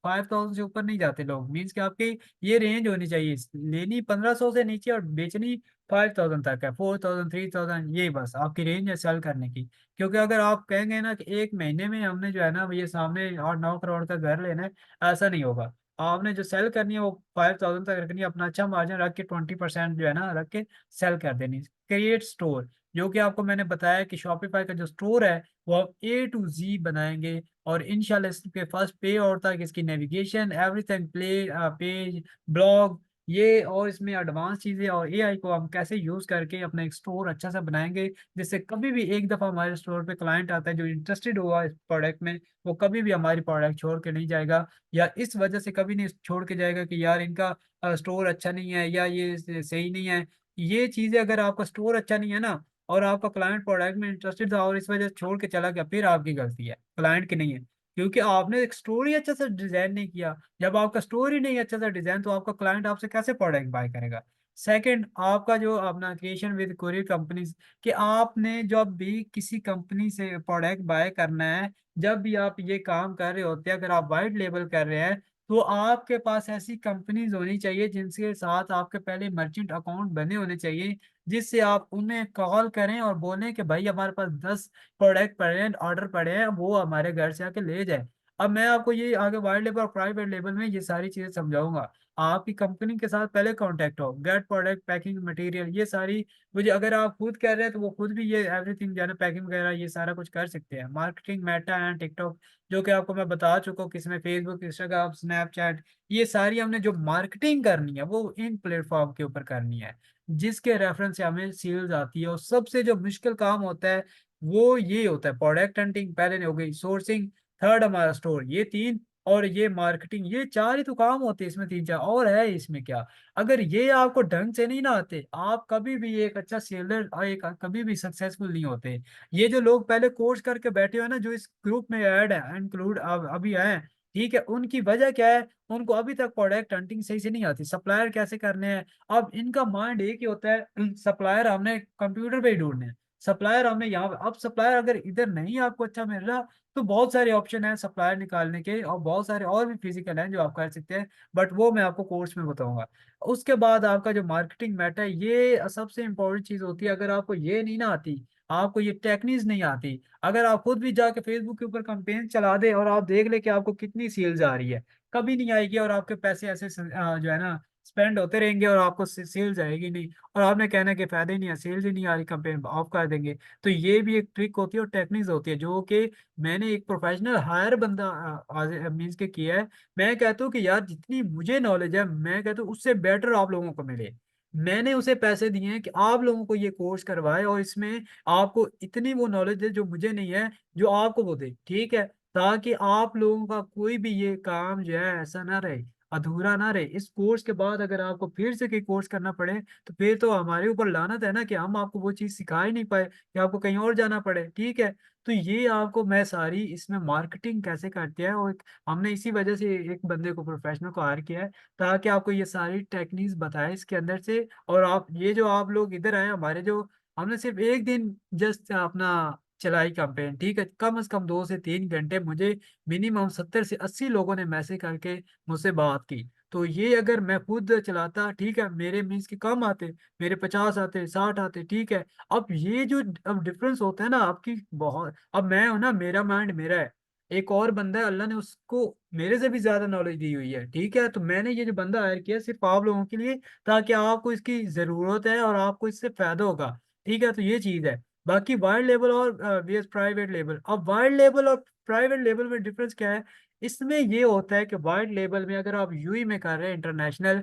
5000 से ऊपर नहीं जाते लोग, मीन्स कि आपकी ये रेंज होनी चाहिए, लेनी 1500 से नीचे और बेचनी 5000 तक है, 4000 3000, ये बस आपकी रेंज है सेल करने की। क्योंकि अगर आप कहेंगे ना कि एक महीने में हमने जो है ना ये सामने 8-9 करोड़ का घर लेना है, ऐसा नहीं होगा। आपने जो सेल करनी है वो 5000 तक रखनी है, अपना अच्छा मार्जिन रख के 20% जो है ना रख के सेल कर देनी। क्रिएट स्टोर, जो कि आपको मैंने बताया कि शॉपिफाई का जो स्टोर है वो आप A to Z बनाएंगे, और इंशाल्लाह इसके फर्स्ट पे और तक इसकी navigation everything, play page, blog, ये और इसमें एडवांस चीजें और एआई को हम कैसे यूज करके अपना एक स्टोर अच्छा सा बनाएंगे, जिससे कभी भी एक दफा हमारे स्टोर पे क्लाइंट आता है जो इंटरेस्टेड हुआ इस प्रोडक्ट में, वो कभी भी हमारी प्रोडक्ट छोड़ के नहीं जाएगा, या इस वजह से कभी नहीं छोड़ के जाएगा कि यार इनका स्टोर अच्छा नहीं है या ये सही नहीं है। ये चीजें अगर आपका स्टोर अच्छा नहीं है ना, और आपका क्लाइंट प्रोडक्ट में इंटरेस्टेड था और इस वजह से छोड़ के चला गया, फिर आपकी गलती है, क्लाइंट की नहीं है। क्योंकि आपने एक स्टोरी अच्छा सा डिजाइन नहीं किया। जब आपका स्टोरी नहीं है अच्छा सा डिजाइन, तो आपका क्लाइंट आपसे कैसे प्रोडक्ट बाय करेगा। सेकंड, आपका जो अपना क्रिएशन विद कोरियर कंपनीज, कि आपने जब भी किसी कंपनी से प्रोडक्ट बाय करना है, जब भी आप ये काम कर रहे होते हैं, अगर आप वाइट लेबल कर रहे हैं, तो आपके पास ऐसी कंपनीज होनी चाहिए जिनके साथ आपके पहले मर्चेंट अकाउंट बने होने चाहिए, जिससे आप उन्हें कॉल करें और बोलें कि भाई हमारे पास 10 प्रोडक्ट पड़े हैं, ऑर्डर पड़े हैं, वो हमारे घर से आके ले जाए। अब मैं आपको ये आगे वाइट लेबल और प्राइवेट लेबल में ये सारी चीजें समझाऊंगा। आपकी कंपनी के साथ पहले कांटेक्ट हो, गेट प्रोडक्ट, पैकिंग मटेरियल, ये सारी मुझे, अगर आप खुद कर रहे हैं तो वो खुद भी ये एवरीथिंग जो है ना पैकिंग वगैरह ये सारा कुछ कर सकते हैं। मार्केटिंग, मेटा एंड टिकटॉक, जो कि आपको मैं बता चुका हूँ किसमें, फेसबुक, इंस्टाग्राम, स्नैपचैट, ये सारी हमने जो मार्केटिंग करनी है वो इन प्लेटफॉर्म के ऊपर करनी है, जिसके रेफरेंस से हमें सेल्स आती है। और सबसे जो मुश्किल काम होता है वो ये होता है प्रोडक्ट हंटिंग, पहले नहीं हो गई सोर्सिंग, थर्ड हमारा स्टोर, ये तीन, और ये मार्केटिंग, ये चार ही तो काम होते हैं इसमें, तीन चार और है इसमें क्या। अगर ये आपको ढंग से नहीं ना आते, आप कभी भी एक अच्छा सेलर और एक कभी भी सक्सेसफुल नहीं होते। ये जो लोग पहले कोर्स करके बैठे हुए हैं ना, जो इस ग्रुप में ऐड है इंक्लूड अभी है, ठीक है, उनकी वजह क्या है, उनको अभी तक प्रोडक्ट हंटिंग सही से नहीं आती, सप्लायर कैसे करने हैं। अब इनका माइंड एक ही होता है, सप्लायर हमने कंप्यूटर पे ही ढूंढने हैं, सप्लायर हमने यहाँ पे, अब सप्लायर अगर इधर नहीं आपको अच्छा मिल रहा, तो बहुत सारे ऑप्शन है सप्लायर निकालने के, और बहुत सारे और भी फिजिकल हैं जो आप कर सकते हैं, बट वो मैं आपको कोर्स में बताऊंगा। उसके बाद आपका जो मार्केटिंग मैटर है, ये सबसे इंपॉर्टेंट चीज होती है। अगर आपको ये नहीं ना आती, आपको ये टेक्निक्स नहीं आती, अगर आप खुद भी जाके फेसबुक के ऊपर कैंपेन चला दे और आप देख ले कि आपको कितनी सेल्स आ रही है, कभी नहीं आएगी, और आपके पैसे ऐसे जो है ना स्पेंड होते रहेंगे और आपको सेल्स आएगी नहीं, और आपने कहना कि फायदा ही नहीं है, सेल्स ही नहीं आ रही, कंपेन ऑफ कर देंगे। तो ये भी एक ट्रिक होती है और टेक्निक्स होती है, जो कि मैंने एक प्रोफेशनल हायर बंदा मीन्स के किया है। मैं कहता हूँ कि यार जितनी मुझे नॉलेज है, मैं कहता हूँ उससे बेटर आप लोगों को मिले। मैंने उसे पैसे दिए हैं कि आप लोगों को ये कोर्स करवाए, और इसमें आपको इतनी वो नॉलेज दे जो मुझे नहीं है, जो आपको वो दे, ठीक है, ताकि आप लोगों का कोई भी ये काम जो है ऐसा ना रहे, अधूरा ना रहे। इस कोर्स के बाद अगर आपको फिर से कोई कोर्स करना पड़े, तो फिर तो हमारे ऊपर लानत है ना कि हम आपको वो चीज़ सिखा ही नहीं पाए, कि आपको कहीं और जाना पड़े, ठीक है। तो ये आपको मैं सारी इसमें मार्केटिंग कैसे करते हैं, और हमने इसी वजह से एक बंदे को प्रोफेशनल को हायर किया है, ताकि आपको ये सारी टेक्निक्स बताए इसके अंदर से। और आप ये जो आप लोग इधर आए हमारे, जो हमने सिर्फ एक दिन जस्ट अपना चलाई कैंपेन, ठीक है, कम से कम 2 से 3 घंटे मुझे मिनिमम 70 से 80 लोगों ने मैसेज करके मुझसे बात की। तो ये अगर मैं खुद चलाता, ठीक है, मेरे मीन्स के कम आते, मेरे 50 आते, 60 आते, ठीक है। अब ये जो अब डिफरेंस होता है ना आपकी बहुत, अब मैं हूं ना, मेरा माइंड मेरा है, एक और बंदा है, अल्लाह ने उसको मेरे से भी ज्यादा नॉलेज दी हुई है, ठीक है। तो मैंने ये जो बंदा हायर किया सिर्फ आप लोगों के लिए, ताकि आपको इसकी जरूरत है और आपको इससे फायदा होगा, ठीक है। तो ये चीज है। बाकी वाइड लेवल और वीएस प्राइवेट लेबल, अब वाइड लेवल और प्राइवेट लेवल में डिफरेंस क्या है। इसमें ये होता है कि वाइड लेवल में अगर आप यूई में कर रहे हैं इंटरनेशनल,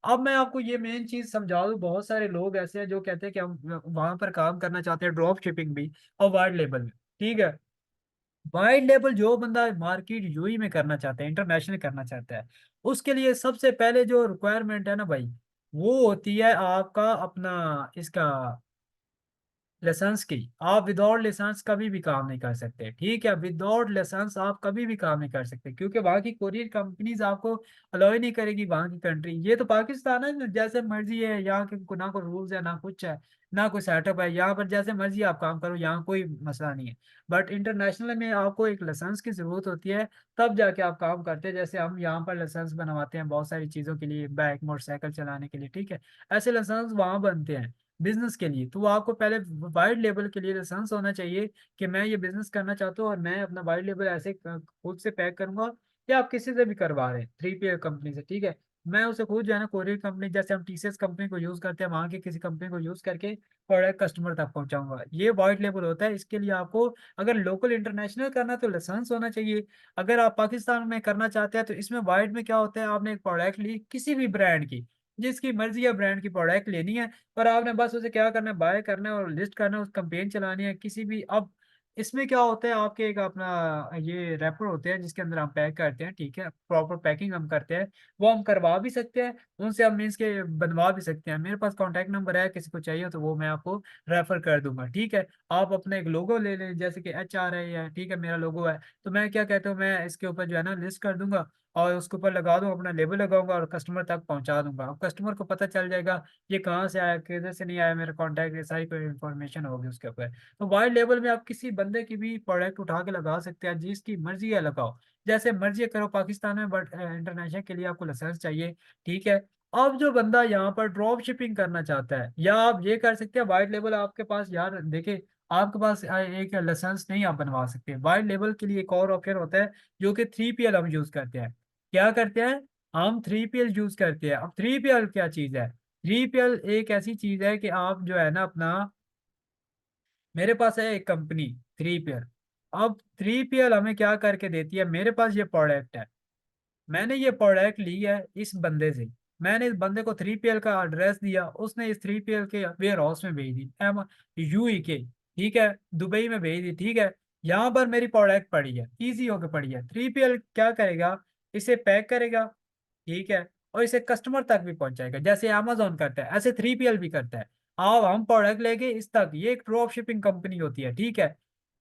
अब मैं आपको ये मेन चीज समझा दूं, बहुत सारे लोग ऐसे हैं जो कहते हैं कि हम वहां पर काम करना चाहते हैं, ड्रॉप शिपिंग भी और वाइड लेवल में, ठीक है। वाइड लेवल जो बंदा मार्केट यूई में करना चाहता है, इंटरनेशनल करना चाहता है, उसके लिए सबसे पहले जो रिक्वायरमेंट है ना भाई, वो होती है आपका अपना इसका लाइसेंस की, आप विदाउट लाइसेंस कभी भी काम नहीं कर सकते, ठीक है। विदाउट लाइसेंस आप कभी भी काम नहीं कर सकते, क्योंकि वहाँ की कोरियर कंपनीज आपको अलाउ ही नहीं करेगी, वहाँ की कंट्री। ये तो पाकिस्तान है ना, जैसे मर्जी है यहाँ के, ना कोई रूल्स है ना कुछ है, ना कोई सेटअप है, यहाँ पर जैसे मर्जी आप काम करो, यहाँ कोई मसला नहीं है। बट इंटरनेशनल में आपको एक लाइसेंस की जरूरत होती है, तब जाके आप काम करते हैं। जैसे हम यहाँ पर लाइसेंस बनवाते हैं बहुत सारी चीज़ों के लिए, बाइक मोटरसाइकिल चलाने के लिए, ठीक है। ऐसे लाइसेंस वहाँ बनते हैं बिजनेस के लिए। तो आपको पहले वाइड लेवल के लिए लाइसेंस होना चाहिए कि मैं ये बिजनेस करना चाहता हूँ, और मैं अपना वाइड लेवल ऐसे खुद से पैक करूंगा, या आप किसी से भी करवा रहे हैं 3PL कंपनी से, ठीक है। मैं उसे खुद जो है ना, कोरियर कंपनी जैसे हम TCS कंपनी को यूज करते हैं, वहाँ की किसी कंपनी को यूज करके प्रोडक्ट कस्टमर तक पहुंचाऊंगा। ये वाइड लेवल होता है। इसके लिए आपको अगर लोकल इंटरनेशनल करना है तो लाइसेंस होना चाहिए। अगर आप पाकिस्तान में करना चाहते हैं तो इसमें वाइड में क्या होता है, आपने एक प्रोडक्ट ली किसी भी ब्रांड की, जिसकी मर्जी है ब्रांड की प्रोडक्ट लेनी है, पर आपने बस उसे क्या करना है, बाय करना है और लिस्ट करना है, उस कैंपेन चलानी है किसी भी। अब इसमें क्या होता है, आपके एक अपना ये रैपर होते हैं जिसके अंदर हम पैक करते हैं, ठीक है। प्रॉपर पैकिंग हम करते हैं, वो हम करवा भी सकते हैं, उनसे हम मीन्स के बनवा भी सकते हैं। मेरे पास कॉन्टैक्ट नंबर है, किसी को चाहिए तो वो मैं आपको रेफर कर दूंगा, ठीक है। आप अपना एक लोगो ले लें, जैसे कि HR है, ठीक है, मेरा लोगो है, तो मैं क्या कहता हूँ, मैं इसके ऊपर जो है ना लिस्ट कर दूंगा, और उसके ऊपर लगा दूँ, अपना लेबल लगाऊंगा और कस्टमर तक पहुंचा दूंगा। अब कस्टमर को पता चल जाएगा ये कहाँ से आया, किधर से नहीं आया, मेरा कॉन्टैक्ट, ये सारी कोई इन्फॉर्मेशन होगी उसके ऊपर। तो वाइड लेवल में आप किसी बंदे की भी प्रोडक्ट उठा के लगा सकते हैं, जिसकी मर्जी है लगाओ, जैसे मर्जी करो पाकिस्तान में। बट इंटरनेशनल के लिए आपको लाइसेंस चाहिए, ठीक है। अब जो बंदा यहाँ पर ड्रॉप शिपिंग करना चाहता है, या आप ये कर सकते हैं वाइड लेवल आपके पास, यार देखिए, आपके पास एक लाइसेंस नहीं आप बनवा सकते। वाइड लेवल के लिए एक और ऑप्शन होता है, जो कि 3PL हम यूज करते हैं। क्या करते हैं, हम 3PL यूज करते हैं। अब 3PL क्या चीज है, 3PL एक ऐसी चीज है कि आप जो है ना अपना, मेरे पास है एक कंपनी 3PL। अब 3PL हमें क्या करके देती है, मेरे पास ये प्रोडक्ट है, मैंने ये प्रोडक्ट ली है इस बंदे से, मैंने इस बंदे को 3PL का एड्रेस दिया, उसने इस 3PL के वेयर हाउस में भेज दी, एम यूई के, ठीक है, दुबई में भेज दी, ठीक है। यहाँ पर मेरी प्रोडक्ट पड़ी है, इजी होकर पड़ी है। 3PL क्या करेगा, इसे पैक करेगा, ठीक है, और इसे कस्टमर तक भी पहुंचाएगा, जैसे अमेजोन करता है ऐसे 3PL भी करता है। अब हम प्रोडक्ट लेके इस तक, ये एक ड्रॉप शिपिंग कंपनी होती है, ठीक है।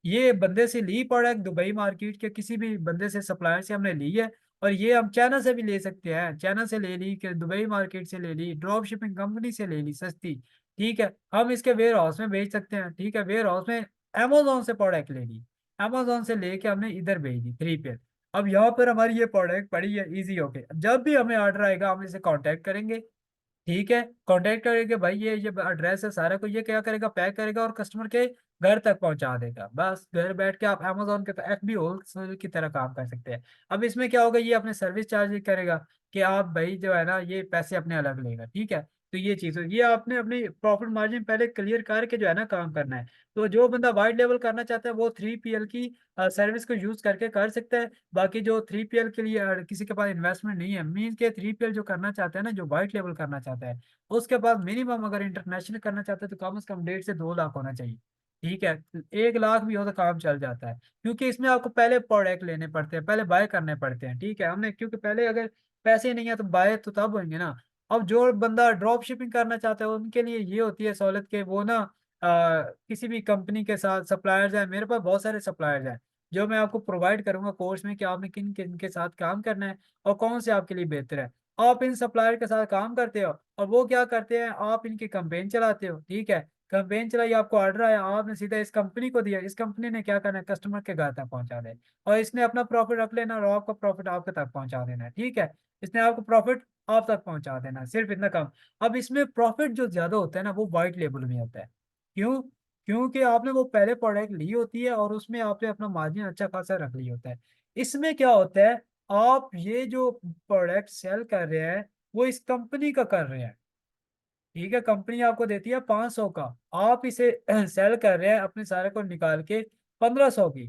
ये बंदे से ली प्रोडक्ट, दुबई मार्केट के किसी भी बंदे से, सप्लायर से हमने ली है, और ये हम चाइना से भी ले सकते हैं, चाइना से ले ली, कि दुबई मार्केट से ले ली, ड्रॉप शिपिंग कंपनी से ले ली सस्ती, ठीक है। हम इसके वेयर हाउस में भेज सकते हैं, ठीक है, वेयर हाउस में अमेजोन से प्रोडक्ट ले ली, अमेजोन से लेके हमने इधर भेज दी 3PL। अब यहाँ पर हमारी ये प्रोडक्ट पड़ी है इजी होके, जब भी हमें ऑर्डर आएगा हम इसे कांटेक्ट करेंगे, ठीक है। कांटेक्ट करेंगे, भाई ये एड्रेस है सारा, को ये क्या करेगा, पैक करेगा और कस्टमर के घर तक पहुंचा देगा। बस घर बैठ के आप अमेजोन के FB होलसेल की तरह काम कर सकते हैं। अब इसमें क्या होगा, ये अपने सर्विस चार्ज करेगा, कि आप भाई जो है ना ये पैसे अपने अलग लेगा, ठीक है। तो ये चीज हो, ये आपने अपनी प्रॉफिट मार्जिन पहले क्लियर करके जो है ना काम करना है। तो जो बंदा वाइड लेवल करना चाहता है वो 3PL की सर्विस को यूज करके कर सकता है। बाकी जो 3PL के लिए किसी के पास इन्वेस्टमेंट नहीं है, मीन के 3PL जो करना चाहता है ना, जो वाइट लेवल करना चाहता है, उसके पास मिनिमम अगर इंटरनेशनल करना चाहता है तो कम से कम 1.5 से 2 लाख होना चाहिए, ठीक है। 1 लाख भी हो तो काम चल जाता है, क्योंकि इसमें आपको पहले प्रोडक्ट लेने पड़ते हैं, पहले बाय करने पड़ते हैं, ठीक है। हमने क्योंकि पहले अगर पैसे नहीं है तो बाय तो तब होंगे ना। अब जो बंदा ड्रॉप शिपिंग करना चाहता है उनके लिए ये होती है सहूलत के वो ना किसी भी कंपनी के साथ सप्लायर्स हैं, मेरे पास बहुत सारे सप्लायर्स हैं, जो मैं आपको प्रोवाइड करूंगा कोर्स में कि आपने किन किन के साथ काम करना है और कौन से आपके लिए बेहतर है। आप इन सप्लायर के साथ काम करते हो और वो क्या करते हैं, आप इनकी कंपेन चलाते हो, ठीक है। कंपेन चलाई, आपको ऑर्डर आया, आपने सीधा इस कंपनी को दिया, इस कंपनी ने क्या करना है, कस्टमर के घर तक पहुंचा दे, और इसने अपना प्रॉफिट रख लेना और आपका प्रॉफिट आपके तक पहुंचा देना है, ठीक है। इसने आपको प्रॉफिट आप तक पहुंचा देना है, सिर्फ इतना कम। अब इसमें प्रॉफिट जो ज्यादा होता है ना वो वाइट लेबल में होता है। क्यों, क्योंकि आपने वो पहले प्रोडक्ट ली होती है और उसमें आपने अपना मार्जिन अच्छा खासा रख लिया होता है। इसमें क्या होता है, आप ये जो प्रोडक्ट सेल कर रहे हैं वो इस कंपनी का कर रहे हैं, ठीक है। कंपनी आपको देती है 500 का, आप इसे सेल कर रहे हैं अपने सारे को निकाल के 1500 की,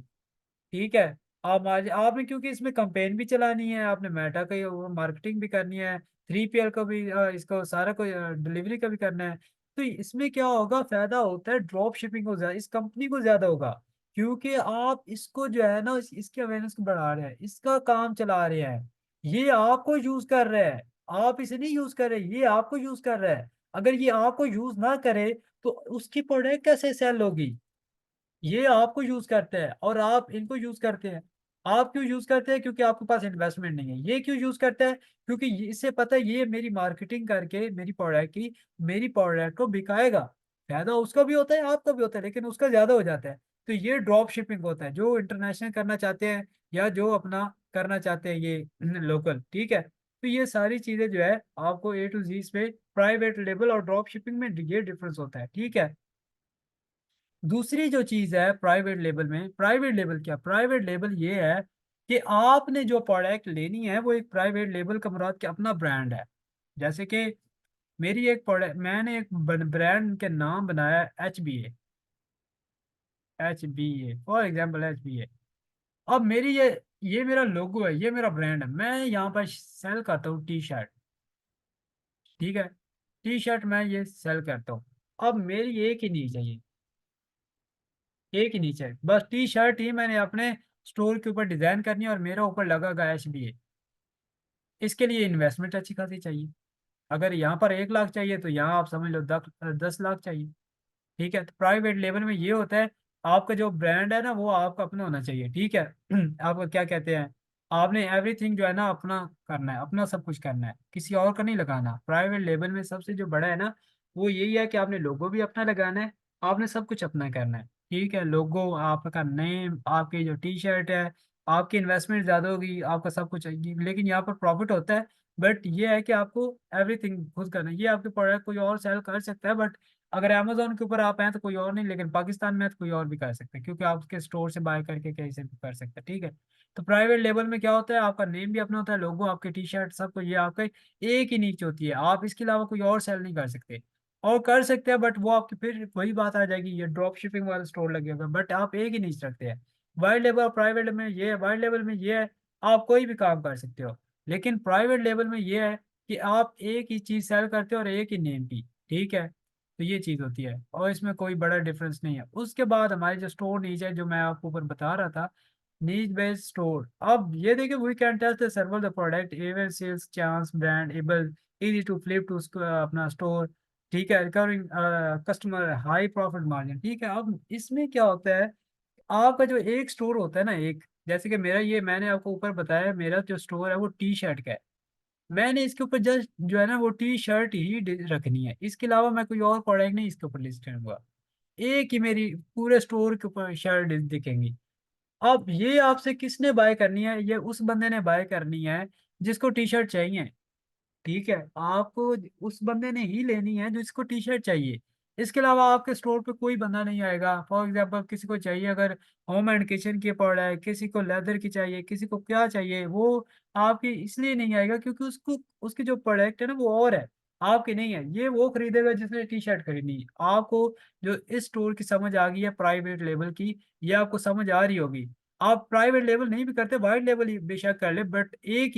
ठीक है। आप आज आपने क्योंकि इसमें कंपेन भी चलानी है, आपने मेटा का मार्केटिंग भी करनी है, 3PL को भी इसको सारा को डिलीवरी का भी करना है। तो इसमें क्या होगा, फायदा होता है ड्रॉप शिपिंग को ज्यादा, इस कंपनी को ज्यादा होगा, क्योंकि आप इसको जो है ना इसकी अवेयरनेस को बढ़ा रहे हैं, इसका काम चला रहे हैं, ये आपको यूज कर रहे हैं, आप इसे नहीं यूज कर रहे, ये आपको यूज कर रहा है। अगर ये आपको यूज ना करे तो उसकी प्रोडक्ट कैसे सेल होगी? ये आपको यूज करते हैं और आप इनको यूज करते हैं। आप क्यों यूज करते हैं? क्योंकि आपके पास इन्वेस्टमेंट नहीं है। ये क्यों यूज करता है? क्योंकि इसे पता है ये मेरी मार्केटिंग करके मेरी प्रोडक्ट को बिकाएगा। फायदा उसका भी होता है, आपका भी होता है, लेकिन उसका ज्यादा हो जाता है। तो ये ड्रॉप शिपिंग होता है, जो इंटरनेशनल करना चाहते हैं या जो अपना करना चाहते हैं ये लोकल, ठीक है। तो ये सारी चीजें जो है आपको ए टू जी इसमें प्राइवेट लेबल और ड्रॉप शिपिंग में ये डिफरेंस होता है, ठीक है। दूसरी जो चीज है प्राइवेट लेबल में, प्राइवेट लेबल क्या, प्राइवेट लेबल ये है कि आपने जो प्रोडक्ट लेनी है वो एक प्राइवेट लेबल का मुराद के अपना ब्रांड है। जैसे कि मेरी एक प्रोडक्ट, मैंने एक ब्रांड के नाम बनाया H B A for example H B A. अब मेरी ये मेरा लोगो है, ये मेरा ब्रांड है, मैं यहाँ पर सेल करता हूँ टी शर्ट, ठीक है। टी शर्ट मैं ये सेल करता हूँ। अब मेरी एक ही नहीं चाहिए, एक ही नीचे बस टी शर्ट ही मैंने अपने स्टोर के ऊपर डिजाइन करनी है और मेरा ऊपर लगा गया एच बी ए। इसके लिए इन्वेस्टमेंट अच्छी खासी चाहिए। अगर यहाँ पर 1 लाख चाहिए तो यहाँ आप समझ लो 10 लाख चाहिए, ठीक है। तो प्राइवेट लेवल में ये होता है, आपका जो ब्रांड है ना वो आपका अपना होना चाहिए, ठीक है। आपका क्या कहते हैं, आपने एवरीथिंग जो है ना अपना करना है, अपना सब कुछ करना है, किसी और का नहीं लगाना। प्राइवेट लेवल में सबसे जो बड़ा है ना वो यही है कि आपने लोगो भी अपना लगाना है, आपने सब कुछ अपना करना है, ठीक है। लोगो, आपका नेम, आपकी जो टी शर्ट है, आपकी इन्वेस्टमेंट ज्यादा होगी, आपका सब कुछ लेकिन यहाँ पर प्रॉफिट होता है। बट ये है कि आपको एवरीथिंग खुद करना है। ये आपके प्रोडक्ट कोई और सेल कर सकता है, बट अगर अमेजोन के ऊपर आप हैं तो कोई और नहीं, लेकिन पाकिस्तान में है तो कोई और भी कर सकते हैं, क्योंकि आप उसके स्टोर से बाय करके कहीं से भी कर सकते हैं, ठीक है। तो प्राइवेट लेवल में क्या होता है, आपका नेम भी अपना होता है, लोगो, आपके टी शर्ट, सब कुछ ये आपका एक ही नीच होती है। आप इसके अलावा कोई और सेल नहीं कर सकते, और कर सकते हैं बट वो आपकी फिर वही बात आ जाएगी, ये ड्रॉप शिपिंग वाला स्टोर लगेगा, बट आप एक ही नीच रखते हैं। वाइड लेवल और प्राइवेट में ये है, वाइड लेवल में ये है आप कोई भी काम कर सकते हो, लेकिन प्राइवेट लेवल में ये है कि आप एक ही चीज सेल करते हो और एक ही नेम की, ठीक है। तो ये चीज होती है और इसमें कोई बड़ा डिफरेंस नहीं है। उसके बाद हमारी जो स्टोर नीच है, जो मैं आपको ऊपर बता रहा था, नीच बेस्ड स्टोर। अब ये देखिए, we can test the server the product ever sales chance brand able easy to flip to अपना स्टोर, ठीक है। Recovering customer high profit margin, ठीक है। अब इसमें क्या होता है, आपका जो एक स्टोर होता है ना, एक जैसे कि मेरा, ये मैंने आपको ऊपर बताया, मेरा जो स्टोर है वो टी शर्ट का है। मैंने इसके ऊपर जस्ट जो है ना वो टी शर्ट ही रखनी है, इसके अलावा मैं कोई और प्रोडक्ट नहीं इसके ऊपर लिस्ट करूंगा। एक ही मेरी पूरे स्टोर के ऊपर शर्ट दिखेंगी। अब ये आपसे किसने बाय करनी है? ये उस बंदे ने बाय करनी है जिसको टी शर्ट चाहिए, ठीक है। आपको उस बंदे ने ही लेनी है जिसको टी शर्ट चाहिए। इसके अलावा आपके स्टोर पे कोई बंदा नहीं आएगा। फॉर एग्जांपल किसी को चाहिए अगर होम एंड किचन की पड़ा है, किसी को लेदर की चाहिए, किसी को क्या चाहिए, वो आपकी इसलिए नहीं आएगा क्योंकि उसको उसकी जो प्रोडक्ट है ना वो और है, आपकी नहीं है। ये वो खरीदेगा जिसने टी शर्ट खरीदनी है। आपको जो इस स्टोर की समझ आ गई है प्राइवेट लेवल की, ये आपको समझ आ रही होगी। आप प्राइवेट लेवल नहीं भी करते, वाइड लेवल ही बेशक कर ले, बट एक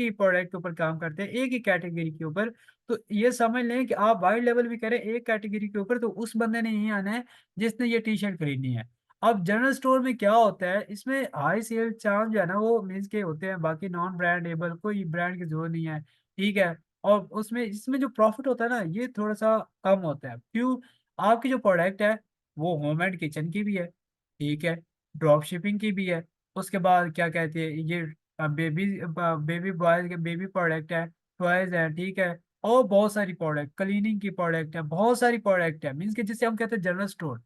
ही प्रोडक्ट के ऊपर काम करते हैं, एक ही कैटेगरी के ऊपर। तो ये समझ लें कि आप वाइड लेवल भी करें एक कैटेगरी के ऊपर तो उस बंदे ने ही आना है जिसने ये टी शर्ट खरीदनी है। अब जनरल स्टोर में क्या होता है, इसमें हाई सेल चांस जो है ना वो मीन्स के होते हैं, बाकी नॉन ब्रांडेबल कोई ब्रांड की जरूरत नहीं है, ठीक है। और उसमें इसमें जो प्रॉफिट होता है ना ये थोड़ा सा कम होता है। क्यों? आपकी जो प्रोडक्ट है वो होम एंड किचन की भी है, ठीक है, ड्रॉप शिपिंग की भी है। उसके बाद क्या कहते हैं, ये बेबी बेबी बॉय के बेबी प्रोडक्ट है, टॉयज है, ठीक है। और बहुत सारी प्रोडक्ट, क्लीनिंग की प्रोडक्ट है, बहुत सारी प्रोडक्ट है, मीन्स कि जिसे हम कहते हैं जनरल स्टोर,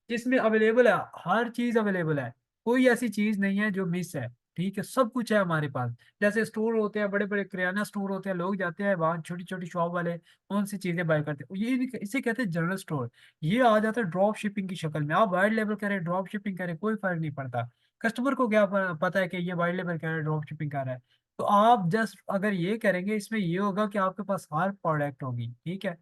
जिसमें अवेलेबल है, हर चीज अवेलेबल है, कोई ऐसी चीज नहीं है जो मिस है, ठीक है। सब कुछ है हमारे पास। जैसे स्टोर होते हैं, बड़े बड़े किराना स्टोर होते हैं, लोग जाते हैं वहाँ छोटी छोटी शॉप वाले उनसे चीजें बाय करते हैं, ये इसे कहते हैं जनरल स्टोर। ये आ जाता है ड्रॉप शिपिंग की शक्ल में। आप वाइड लेवल करें ड्रॉप शिपिंग करें कोई फर्क नहीं पड़ता। कस्टमर को क्या पता है कि ये वाइड लेवल कर रहा है ड्रॉप शिपिंग कर रहा है। तो आप जस्ट अगर ये करेंगे, इसमें ये होगा कि आपके पास हर प्रोडक्ट होगी, ठीक है।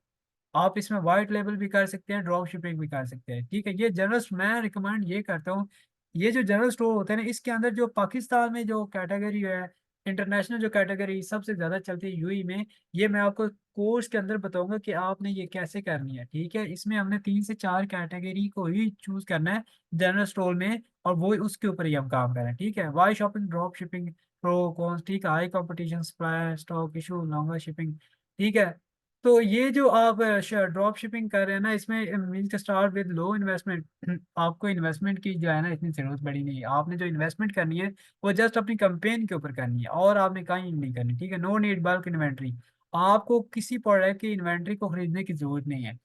आप इसमें वाइट लेबल भी कर सकते हैं, ड्रॉप शिपिंग भी कर सकते हैं, ठीक है। ये जनरल मैं रिकमेंड ये करता हूँ, ये जो जनरल स्टोर होते हैं ना इसके अंदर जो पाकिस्तान में जो कैटेगरी है, इंटरनेशनल जो कैटेगरी सबसे ज्यादा चलती है यूई में, ये मैं आपको कोर्स के अंदर बताऊंगा कि आपने ये कैसे करनी है, ठीक है। इसमें हमने 3 से 4 कैटेगरी को ही चूज करना है जनरल स्टोर में, और वो उसके ऊपर ही हम काम करें, ठीक है। Why shopping, drop shipping, pro cons, ठीक है, high competition, supply, stock issue, longer shipping, ठीक है। तो ये जो आप ड्रॉप शिपिंग कर रहे हैं ना, इसमें means start with low investment. आपको इन्वेस्टमेंट की जो है ना इतनी जरूरत पड़ी नहीं है। आपने जो इन्वेस्टमेंट करनी है वो जस्ट अपनी कंपेन के ऊपर करनी है, और आपने कहीं नहीं करनी, ठीक है। No need bulk inventory. आपको किसी प्रोडक्ट की इन्वेंट्री को खरीदने की जरूरत नहीं है।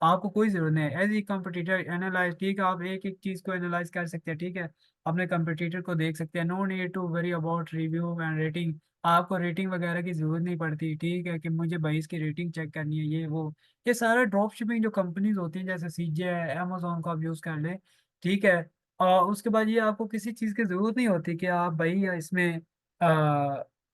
आपको कोई जरूरत नहीं है। एज ए कंपटीटर एनालाइज, ठीक है, आप एक एक चीज को एनालाइज कर सकते हैं, ठीक है। अपने कंपटीटर को देख सकते हैं। No need to worry about review and rating. आपको रेटिंग वगैरह की जरूरत नहीं पड़ती, ठीक है, कि मुझे भाई इसकी रेटिंग चेक करनी है, ये वो। ये सारा ड्रॉप शिपिंग जो कंपनीज होती हैं, जैसे सीजे है, अमेजोन को आप यूज कर ले, ठीक है। और उसके बाद ये आपको किसी चीज की जरूरत नहीं होती कि आप भाई इसमें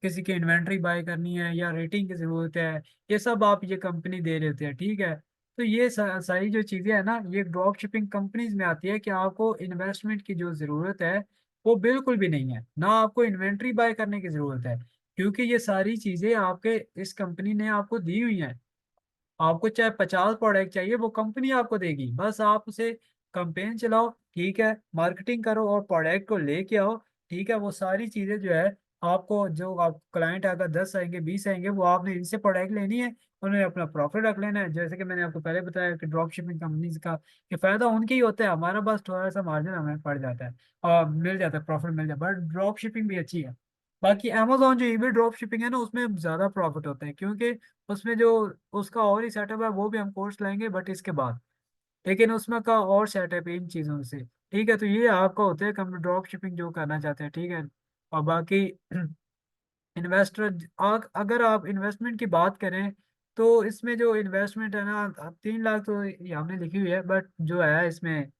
किसी की इन्वेंट्री बाय करनी है या रेटिंग की जरूरत है। ये सब आप ये कंपनी दे देते हैं, ठीक है। तो ये सारी जो चीजें है ना, ये ड्रॉप शिपिंग कंपनीज में आती है कि आपको इन्वेस्टमेंट की जो जरूरत है वो बिल्कुल भी नहीं है, ना आपको इन्वेंट्री बाय करने की जरूरत है, क्योंकि ये सारी चीजें आपके इस कंपनी ने आपको दी हुई हैं। आपको चाहे 50 प्रोडक्ट चाहिए, वो कंपनी आपको देगी, बस आप उसे कंपेन चलाओ, ठीक है, मार्केटिंग करो और प्रोडक्ट को लेके आओ, ठीक है। वो सारी चीजें जो है आपको, जो आप क्लाइंट अगर 10 आएंगे 20 आएंगे, वो आपने इनसे प्रोडक्ट लेनी है, उन्हें अपना प्रॉफिट रख लेना है। जैसे कि मैंने आपको पहले बताया कि ड्रॉप शिपिंग कंपनीज का कि फायदा उनके ही होता है, हमारा बस थोड़ा सा मार्जिन हमें पड़ जाता है और मिल जाता है, प्रॉफिट मिल जाता है। बट ड्रॉप शिपिंग भी अच्छी है। बाकी अमेजोन जो ईबी ड्रॉप शिपिंग है ना, उसमें ज्यादा प्रॉफिट होता है, क्योंकि उसमें जो उसका और ही सेटअप है, वो भी हम कोर्स लेंगे बट इसके बाद। लेकिन उसमें का और सेटअप है इन चीज़ों से, ठीक है। तो ये आपका होता है कम ड्रॉप शिपिंग जो करना चाहते हैं, ठीक है। और बाकी इन्वेस्टर, अगर आप इन्वेस्टमेंट की बात करें, तो इसमें जो इन्वेस्टमेंट है ना, 3 लाख तो ये हमने लिखी हुई है, बट जो है इसमें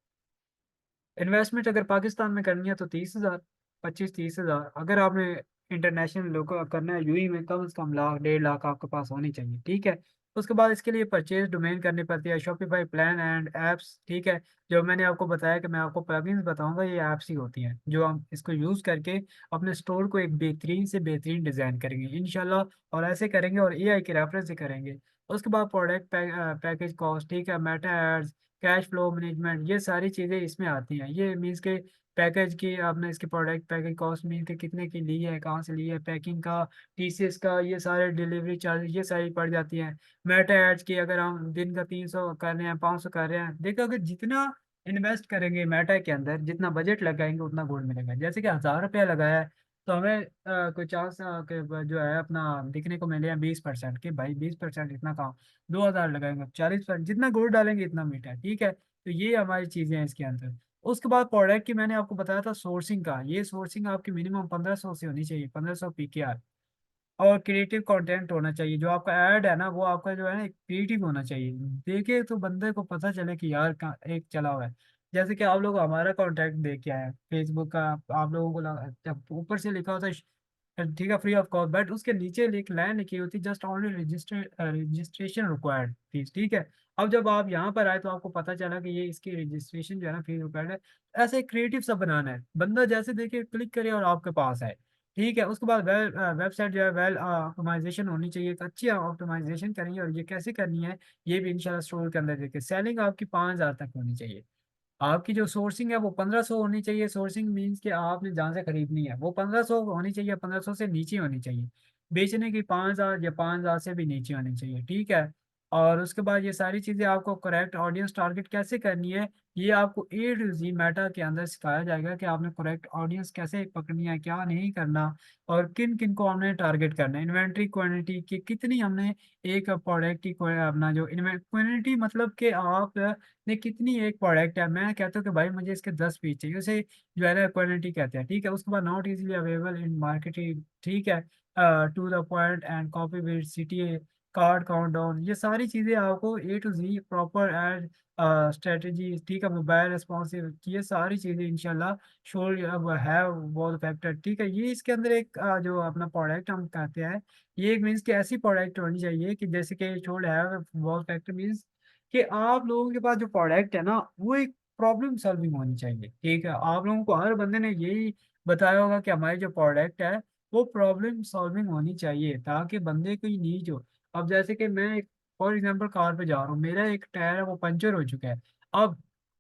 इन्वेस्टमेंट अगर पाकिस्तान में करनी है तो 30,000, 25-30 हज़ार। अगर आपने इंटरनेशनल लोग करना है यूई में, कम से कम लाख 1.5 लाख आपके पास होनी चाहिए, ठीक है। उसके बाद इसके लिए परचेज डोमेन करनी पड़ती है, शॉपिफाई प्लान एंड एप्स, ठीक है। जो मैंने आपको बताया कि मैं आपको प्लगइन्स बताऊंगा, ये ऐप्स ही होती हैं जो हम इसको यूज़ करके अपने स्टोर को एक बेहतरीन से बेहतरीन डिज़ाइन करेंगे इंशाल्लाह। और ऐसे करेंगे और एआई के रेफरेंस से करेंगे। उसके बाद प्रोडक्ट पैकेज कॉस्ट, ठीक है, meta ads, cash flow management, ये सारी चीज़ें इसमें आती हैं। ये मीन्स के पैकेज की आपने इसके प्रोडक्ट पैकेज कॉस्ट मीन के कितने की ली है, कहाँ से ली है, पैकिंग का, टीसीएस का, ये सारे डिलीवरी चार्ज, ये सारी पड़ जाती हैं। मेटा एड्स की अगर हम दिन का 300 कर रहे हैं, 500 कर रहे हैं, देखो अगर जितना इन्वेस्ट करेंगे मेटा के अंदर, जितना बजट लगाएंगे उतना गोल्ड मिलेगा। जैसे कि 1,000 रुपया लगाया है, तो हमें कोई चांस जो है अपना दिखने को मिले हैं 20%, कि भाई 20% इतना कहाँ, 2,000 लगाएंगे, 40%, जितना गोल्ड डालेंगे इतना मीठा, ठीक है। तो ये हमारी चीजें हैं इसके अंदर। उसके बाद प्रोडक्ट की मैंने आपको बताया था सोर्सिंग का, ये सोर्सिंग आपकी मिनिमम 1,500 से होनी चाहिए, 1,500 पीकेआर। और क्रिएटिव कंटेंट होना चाहिए, जो आपका ऐड है ना वो आपका जो है ना क्रिएटिव होना चाहिए, देखे तो बंदे को पता चले कि यार का एक चला हुआ है। जैसे कि आप लोग हमारा कॉन्टैक्ट देख के आए हैं फेसबुक का, आप लोगों को जब ऊपर से लिखा होता है ठीक है फ्री ऑफ कॉस्ट, बट उसके नीचे एक लाइन लिखी होती है just only registration required fees, ठीक है। अब जब आप यहाँ पर आए तो आपको पता चला कि ये इसकी रजिस्ट्रेशन जो है ना फीस रिक्वायर्ड है। ऐसे क्रिएटिव सा बनाना है, बंदा जैसे देखे क्लिक करे और आपके पास आए, ठीक है। उसके बाद वेबसाइट जो है वेल ऑप्टिमाइजेशन होनी चाहिए, एक अच्छी ऑप्टिमाइजेशन करेंगे, और ये कैसे करनी है ये भी इंशाल्लाह स्टोर के अंदर देखिए। सेलिंग आपकी 5,000 तक होनी चाहिए। आपकी जो सोर्सिंग है वो 1,500 होनी चाहिए। सोर्सिंग मीन्स कि आपने जहाँ से खरीदनी है वो 1,500 होनी चाहिए, 1,500 से नीचे होनी चाहिए। बेचने की 5,000 या 5,000 से भी नीचे होनी चाहिए, ठीक है। और उसके बाद ये सारी चीज़ें आपको करेक्ट ऑडियंस टारगेट कैसे करनी है, ये आपको ए टू जी मेटा के अंदर सिखाया जाएगा कि आपने करेक्ट ऑडियंस कैसे पकड़नी है, क्या नहीं करना, और किन किन को हमने टारगेट करना है। इन्वेंट्री क्वांटिटी की कितनी हमने एक प्रोडक्ट की अपना जो क्वांटिटी, मतलब कि आप ने कितनी एक प्रोडक्ट है, मैं कहता हूँ कि भाई मुझे इसके 10 पीस चाहिए, उसे जो है ना क्वालिटी कहते हैं, ठीक है। उसके बाद not easily available in market, ठीक है। To the point and copy with CTA, card countdown, ये सारी चीज़ें आपको A to Z proper ad strategy, ठीक है, मोबाइल रिस्पॉन्सिव, ये सारी चीज़ें इंशाल्लाह शोर अब है वो फैक्टर, ठीक है। ये इसके अंदर एक जो अपना प्रोडक्ट हम कहते हैं, ये एक मीन्स की ऐसी प्रोडक्ट होनी चाहिए कि जैसे कि शोर है वो फैक्टर मीन्स कि आप लोगों के पास जो प्रोडक्ट है ना वो एक प्रॉब्लम सॉल्विंग होनी चाहिए, ठीक है। आप लोगों को हर बंदे ने यही बताया होगा कि हमारी जो प्रोडक्ट है वो प्रॉब्लम सॉल्विंग होनी चाहिए, ताकि बंदे को नीड हो। अब जैसे कि मैं फॉर एग्जांपल कार पे जा रहा हूँ, मेरा एक टायर है वो पंचर हो चुका है। अब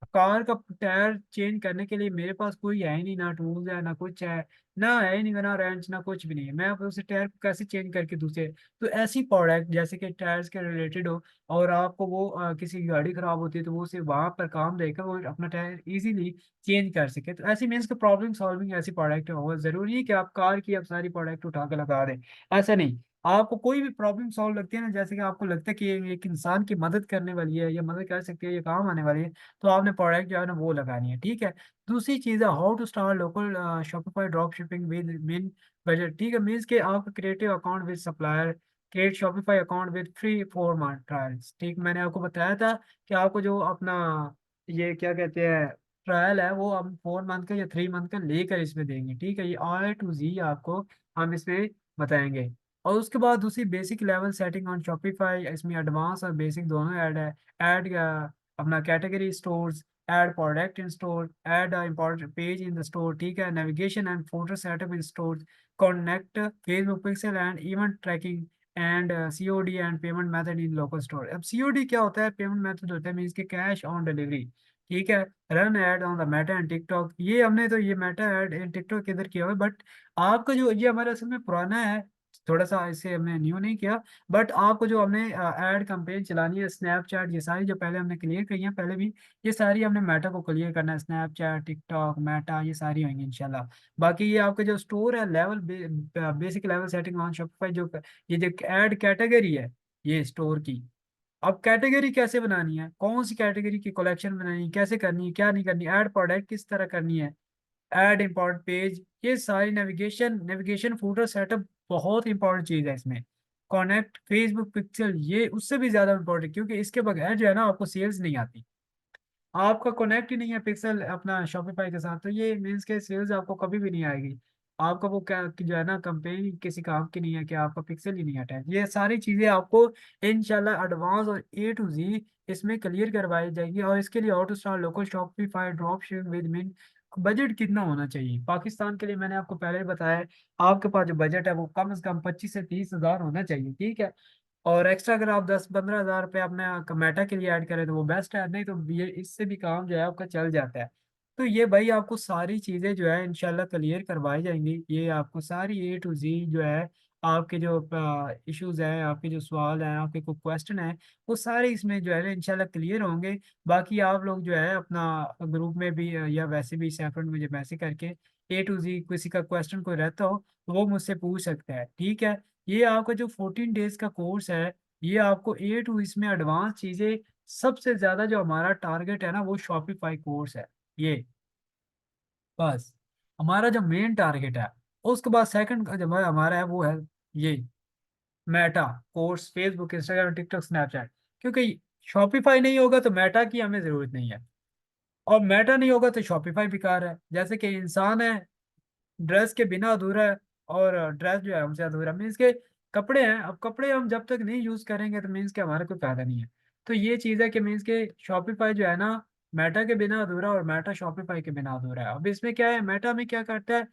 कार का टायर चेंज करने के लिए मेरे पास कोई है ही नहीं, ना टूल्स है ना कुछ है, ना है ही नहीं, ना रेंच ना कुछ भी नहीं है। मैं अब उसे टायर को कैसे चेंज करके दूसरे, तो ऐसी प्रोडक्ट जैसे कि टायर्स के रिलेटेड हो, और आपको वो किसी की गाड़ी खराब होती है तो वो सिर्फ वहां पर काम देकर वो अपना टायर इजीली चेंज कर सके, तो ऐसी मीन्स कि प्रॉब्लम सॉल्विंग ऐसी प्रोडक्ट हो। जरूरी है कि आप कार की अब सारी प्रोडक्ट उठा के लगा दें, ऐसा नहीं। आपको कोई भी प्रॉब्लम सॉल्व लगती है ना, जैसे कि आपको लगता है कि ये एक इंसान की मदद करने वाली है, या मदद कर सकती है, ये काम आने वाली है, तो आपने प्रोडक्ट जो है ना वो लगानी है, ठीक है। दूसरी चीज़ है how to start local Shopify drop shipping with min budget, ठीक है। मीन्स के आप creative account with supplier, create Shopify account with free 4 month trials, ठीक। मैंने आपको बताया था कि आपको जो अपना ये क्या कहते हैं ट्रायल है, वो हम 4 मंथ का या 3 मंथ का लेकर इसमें देंगे, ठीक है। ये A to Z आपको हम इसमें बताएंगे। और उसके बाद दूसरी basic level setting on Shopify, इसमें एडवांस और बेसिक दोनों ऐड है। ऐड अपना category stores, add product in store, add important page in the store, ठीक है। Navigation and photo setup in store, connect Facebook pixel and event tracking, and COD and payment method in local store. अब COD क्या होता है, payment method होता है means के cash on delivery, ठीक है। Run ad on the meta and TikTok, ये हमने तो ये मेटा एड एंड टिकटॉक इधर किया हुआ है, बट आपका जो ये हमारा असल में पुराना है, थोड़ा सा इसे हमने न्यू नहीं किया। बट आपको जो हमने एड कैंपेन चलानी है स्नैपचैट, ये सारी जो पहले हमने क्लियर की है पहले भी, ये सारी हमने मेटा को क्लियर करना है। स्नैपचैट, टिकटॉक, मेटा, ये सारी होंगी इंशाल्लाह। बाकी ये आपका जो स्टोर है level basic level setting on Shopify, जो ये जो ऐड कैटेगरी है ये स्टोर की, अब कैटेगरी कैसे बनानी है, कौन सी कैटेगरी की कलेक्शन बनानी है, कैसे करनी है, क्या नहीं करनी, ऐड प्रोडक्ट किस तरह करनी है, ऐड इंपॉर्टेंट पेज, ये सारी नेविगेशन फूटर सेटअप बहुत इंपॉर्टेंट चीज है इसमें। कॉन्नेक्ट फेसबुक पिक्सल, ये उससे भी ज्यादा इंपॉर्टेंट, क्योंकि इसके बगैर जो है ना आपको सेल्स नहीं आती। आपका कनेक्ट ही नहीं है पिक्सल अपना शॉपिफाई के साथ, तो ये मीन्स के सेल्स आपको कभी भी नहीं आएगी। आपका वो क्या कि जो है ना कंपेन किसी काम की नहीं है कि आपका पिक्सल ही नहीं अटैच, ये सारी चीजें आपको इंशाल्लाह एडवांस और A to Z इसमें क्लियर करवाई जाएगी। और इसके लिए auto star local Shopify drop shipping with min, budget कितना होना चाहिए पाकिस्तान के लिए, मैंने आपको पहले ही बताया है। आपके पास जो बजट है वो कम से कम 25 से 30 हज़ार होना चाहिए, ठीक है। और एक्स्ट्रा अगर आप 10-15 हज़ार रुपये अपने कमेटा के लिए ऐड करें तो वो बेस्ट है, नहीं तो ये इससे भी काम जो है आपका चल जाता है। तो ये भाई आपको सारी चीज़ें जो है इंशाल्लाह क्लियर करवाई जाएंगी, ये आपको सारी A to Z जो है, आपके जो इश्यूज हैं, आपके जो सवाल हैं, आपके कोई क्वेश्चन है, वो सारे इसमें जो है ना इंशाल्लाह क्लियर होंगे। बाकी आप लोग जो है अपना ग्रुप में भी या वैसे भी सेपरेट मुझे मैसेज करके A to Z किसी का क्वेश्चन कोई रहता हो तो वो मुझसे पूछ सकता है, ठीक है। ये आपका जो 14 डेज का कोर्स है, ये आपको इसमें एडवांस चीजें, सबसे ज्यादा जो हमारा टारगेट है ना वो शॉपिफाई कोर्स है ये, बस हमारा जो मेन टारगेट है। उसके बाद सेकंड का जो हमारा है वो है ये Meta course, Facebook, Instagram, TikTok, Snapchat. क्योंकि शॉपिफाई नहीं होगा तो मेटा की हमें जरूरत नहीं है, और मेटा नहीं होगा तो शॉपिफाई बेकार है। जैसे कि इंसान है, ड्रेस के बिना अधूरा है, और ड्रेस जो है हमसे अधूरा, मीन्स के कपड़े हैं, अब कपड़े हम जब तक नहीं यूज करेंगे तो मीन्स के हमारा कोई फायदा नहीं है। तो ये चीज़ है कि मीन्स के शॉपिफाई जो है ना मेटा के बिना अधूरा, और मेटा शॉपिफाई के बिना अधूरा है। अब इसमें क्या है, मेटा में क्या करता है,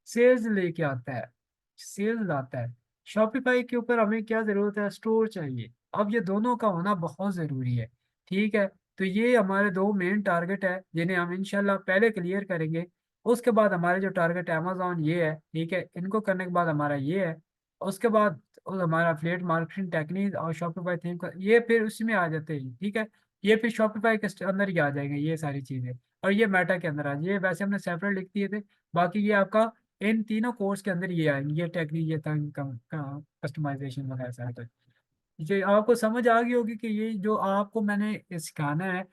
सेल्स लेके आता है, सेल्स लाता है। शॉपिफाई के ऊपर हमें क्या जरूरत है, स्टोर चाहिए। अब ये दोनों का होना बहुत जरूरी है, ठीक है। तो ये हमारे दो मेन टारगेट है जिन्हें हम इंशाल्लाह पहले क्लियर करेंगे। उसके बाद हमारे जो टारगेट अमेजोन ये है, ठीक है, इनको करने के बाद हमारा ये है। उसके बाद हमारा एफिलिएट मार्केटिंग टेक्निक और शॉपिफाई थीम का, ये फिर उसी में आ जाते हैं, ठीक है। ये फिर शॉपिफाई के अंदर ही आ जाएंगे ये सारी चीजें, और ये मेटा के अंदर आ ये वैसे हमने सेपरेट लिख दिए थे। बाकी ये आपका इन तीनों कोर्स के अंदर ये आएंगे, ये टेक्निक, ये कस्टमाइजेशन वगैरह सारा कुछ। ये आपको समझ आ गई होगी कि ये जो आपको मैंने सिखाना है,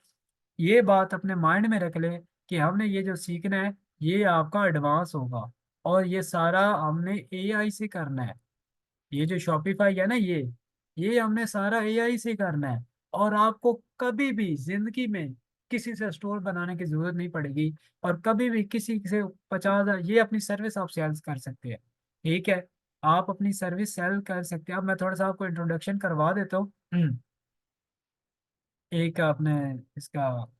ये बात अपने माइंड में रख ले कि हमने ये जो सीखना है ये आपका एडवांस होगा, और ये सारा हमने AI से करना है। ये जो शॉपिफाई है ना ये हमने सारा AI से करना है। और आपको कभी भी जिंदगी में किसी से स्टोर बनाने की जरूरत नहीं पड़ेगी, और कभी भी किसी से 50 हज़ार, ये अपनी सर्विस आप सेल कर सकते हैं, ठीक है। आप अपनी सर्विस सेल कर सकते हैं। अब मैं थोड़ा सा आपको इंट्रोडक्शन करवा देता हूँ। एक आपने इसका,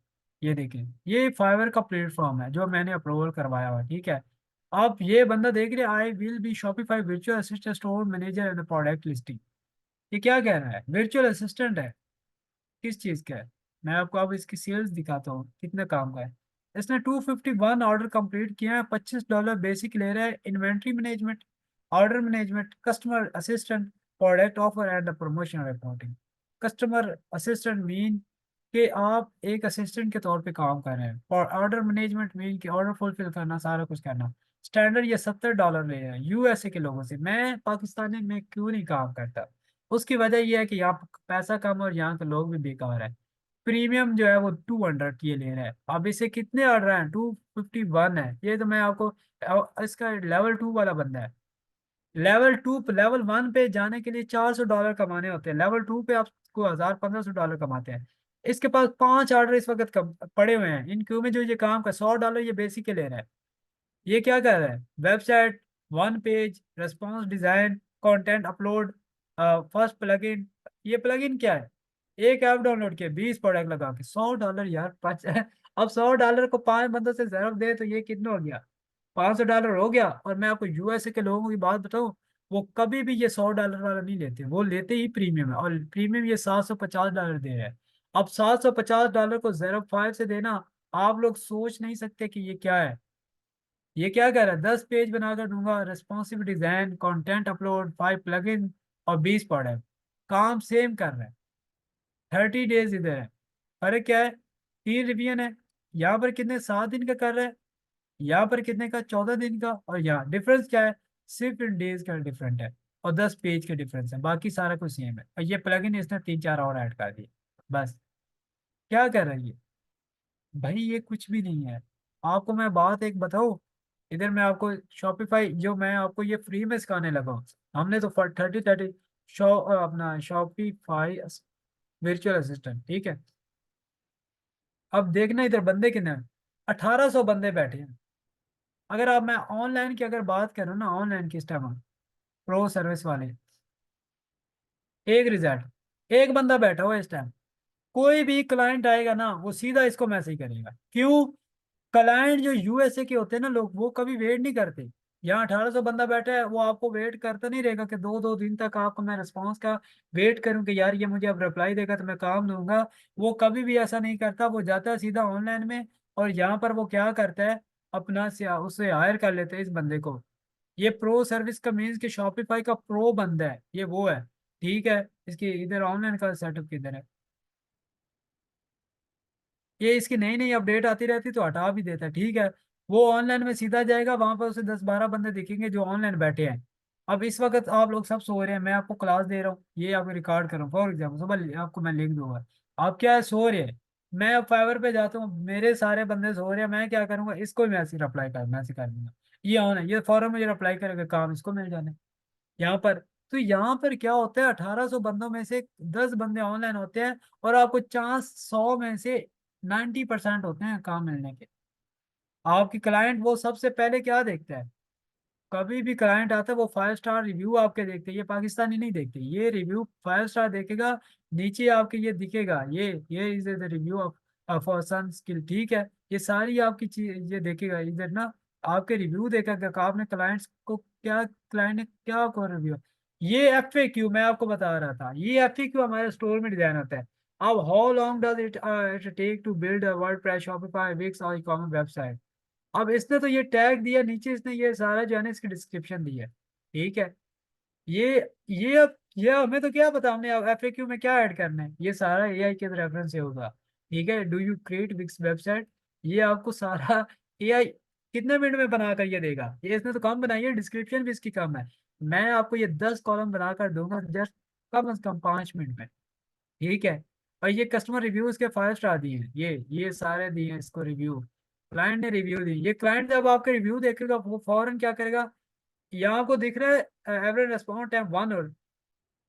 ये देखिए, ये फाइवर का प्लेटफॉर्म है जो मैंने अप्रूवल करवाया हुआ है, ठीक है। अब ये बंदा देख रहे, I will be Shopify virtual assistant store manager and product listing. ये क्या कह रहा है, वर्चुअल असिस्टेंट है, किस चीज का है, मैं आपको अब इसकी सेल्स दिखाता हूँ कितने काम का है। इसने 251 ऑर्डर कंप्लीट किया है, $25 बेसिक ले रहा है। Inventory management, order management, customer assistant, product offer and promotion reporting. Customer assistant mean कि आप एक असिस्टेंट के तौर पे काम कर रहे हैं, और ऑर्डर मैनेजमेंट मीन कि ऑर्डर फुलफिल करना, सारा कुछ करना। स्टैंडर्ड ये $70 ले रहा है यूएसए के लोगों से। मैं पाकिस्तानी में क्यों नहीं काम करता? उसकी वजह यह है कि यहाँ पे पैसा कम और यहाँ के लोग भी बेकार है। प्रीमियम जो है वो 200 ये ले रहा है। अब इसे कितने ऑर्डर हैं? 251 है। ये तो मैं आपको इसका लेवल 2 वाला बंदा है। लेवल 2, लेवल 1 पे जाने के लिए $400 कमाने होते हैं, लेवल 2 पे आपको 1000-1500 डॉलर कमाते हैं। इसके पास 5 ऑर्डर इस वक्त पड़े हुए हैं। इन क्यों में जो ये काम का $100 ये बेसिक के ले रहा है। ये क्या कर रहा है? Website, one page, response design, content upload, first plugin. ये प्लगइन क्या है? एक ऐप डाउनलोड किया, 20 प्रोडक्ट लगा के $100 यार, पाँच अब $100 को 5 बंदों से जरूर दे तो ये कितना हो गया? $500 हो गया। और मैं आपको यूएसए के लोगों की बात बताऊं, वो कभी भी ये $100 वाला नहीं लेते, वो लेते ही प्रीमियम है, और प्रीमियम ये $750 दे रहे हैं। अब $750 को Zero 5 से देना, आप लोग सोच नहीं सकते कि ये क्या है। ये क्या कर रहा है? 10 पेज बनाकर दूंगा, responsive design, content upload, 5 plugin और 20 प्रोडक्ट। काम सेम कर रहा है। 30 डेज इधर है। फर्क क्या है? 3 रिवीजन है। यहाँ पर कितने, 7 दिन का कर रहा है। यहाँ पर कितने का, 14 दिन का। और यहाँ डिफरेंस क्या है? सिर्फ इन डेज का डिफरेंट है, और 10 पेज के डिफरेंस है, बाकी सारा कुछ सेम है। और ये प्लगइन इसने 3-4 और ऐड कर दिए। बस। क्या कर रहा है ये? भाई ये कुछ भी नहीं है। आपको मैं बात एक बताऊं, इधर मैं आपको शॉपिफाई जो मैं आपको ये फ्री में सिखाने लगा हूं। हमने तो 30-30 अपना शॉपिफाई वर्चुअल असिस्टेंट, ठीक है। अब देखना इधर बंदे कितने हैं। 1800 बंदे बैठे हैं। अगर आप, मैं ऑनलाइन की अगर बात करूँ ना, ऑनलाइन की इस टाइम प्रो सर्विस वाले, एक रिजल्ट, एक बंदा बैठा हुआ है इस टाइम। कोई भी क्लाइंट आएगा ना, वो सीधा इसको मैसेज करेगा। क्यों? क्लाइंट जो यूएसए के होते हैं ना लोग, वो कभी वेट नहीं करते। यहाँ 1800 बंदा बैठा है, वो आपको वेट करता नहीं रहेगा कि 2-2 दिन तक आपको मैं रिस्पॉन्स का वेट करूं कि यार ये मुझे अब रिप्लाई देगा तो मैं काम दूंगा। वो कभी भी ऐसा नहीं करता। वो जाता है सीधा ऑनलाइन में, और यहाँ पर वो क्या करता है, अपना से उससे हायर कर लेते हैं इस बंदे को। ये प्रो सर्विस का मीन्स कि शॉपिफाई का प्रो बंदा है, ये वो है। ठीक है। इसकी इधर ऑनलाइन का सेटअप किधर है? ये इसकी नई नई अपडेट आती रहती तो हटा भी देता, ठीक है। वो ऑनलाइन में सीधा जाएगा, वहां पर उसे 10-12 बंदे दिखेंगे जो ऑनलाइन बैठे हैं। अब इस वक्त आप लोग सब सो रहे हैं, मैं आपको क्लास दे रहा हूँ, ये आपको रिकॉर्ड कर रहा हूँ फॉर एग्जाम्पल, सुबह आपको मैं लिख दूंगा। आप क्या है, सो रहे हैं। मैं अब फाइवर पे जाता हूँ, मेरे सारे बंदे सो रहे हैं, मैं क्या करूंगा, इसको ही मैसेज कर दूंगा। ये ऑन है, ये फौरन मुझे रिप्लाई करेगा, काम इसको मिल जाने। यहाँ पर, तो यहाँ पर क्या होता है, 1800 बंदों में से 10 बंदे ऑनलाइन होते हैं, और आपको चांस 100 में से 90% होते हैं काम मिलने के। आपकी क्लाइंट वो सबसे पहले क्या देखता है? कभी भी क्लाइंट आता है वो 5 स्टार रिव्यू आपके देखते हैं। ये पाकिस्तानी नहीं देखते, ये रिव्यू 5 स्टार देखेगा। नीचे आपके ये दिखेगा, ये is the review of for son skill, ठीक है। ये सारी आपकी चीज ये देखेगा इधर ना, आपके रिव्यू देखेगा कि आपने क्लाइंट्स को क्या, क्लाइंट ने क्या आपको रिव्यू। ये FAQ मैं आपको बता रहा था, ये FAQ हमारे स्टोर में डिजाइन होता है। अब how long does it take to build a WordPress, Shopify, Wix और ई-कॉमर्स वेबसाइट। अब इसने तो ये टैग दिया, नीचे इसने ये सारा जो है ना इसकी डिस्क्रिप्शन दी है, ठीक है। ये हमें तो क्या पता हमने FAQ में क्या ऐड करना है, ये सारा AI के रेफरेंस से होगा। ठीक है, do you create Wix website, ये आपको सारा AI कितने मिनट में बना कर ये देगा। ये इसने तो कम बनाई है, डिस्क्रिप्शन भी इसकी कम है। मैं आपको ये 10 कॉलम बनाकर दूंगा जस्ट कम से कम 5 मिनट में, ठीक है। और ये कस्टमर रिव्यूज के 5 स्टार दिए हैं, ये सारे दिए हैं इसको रिव्यू। क्लाइंट ने रिव्यू दी, ये क्लाइंट जब आपके रिव्यू देखेगा वो फौरन क्या करेगा, यहाँ आपको दिख रहा है एवरेज रेस्पॉन्स टाइम 1 आवर।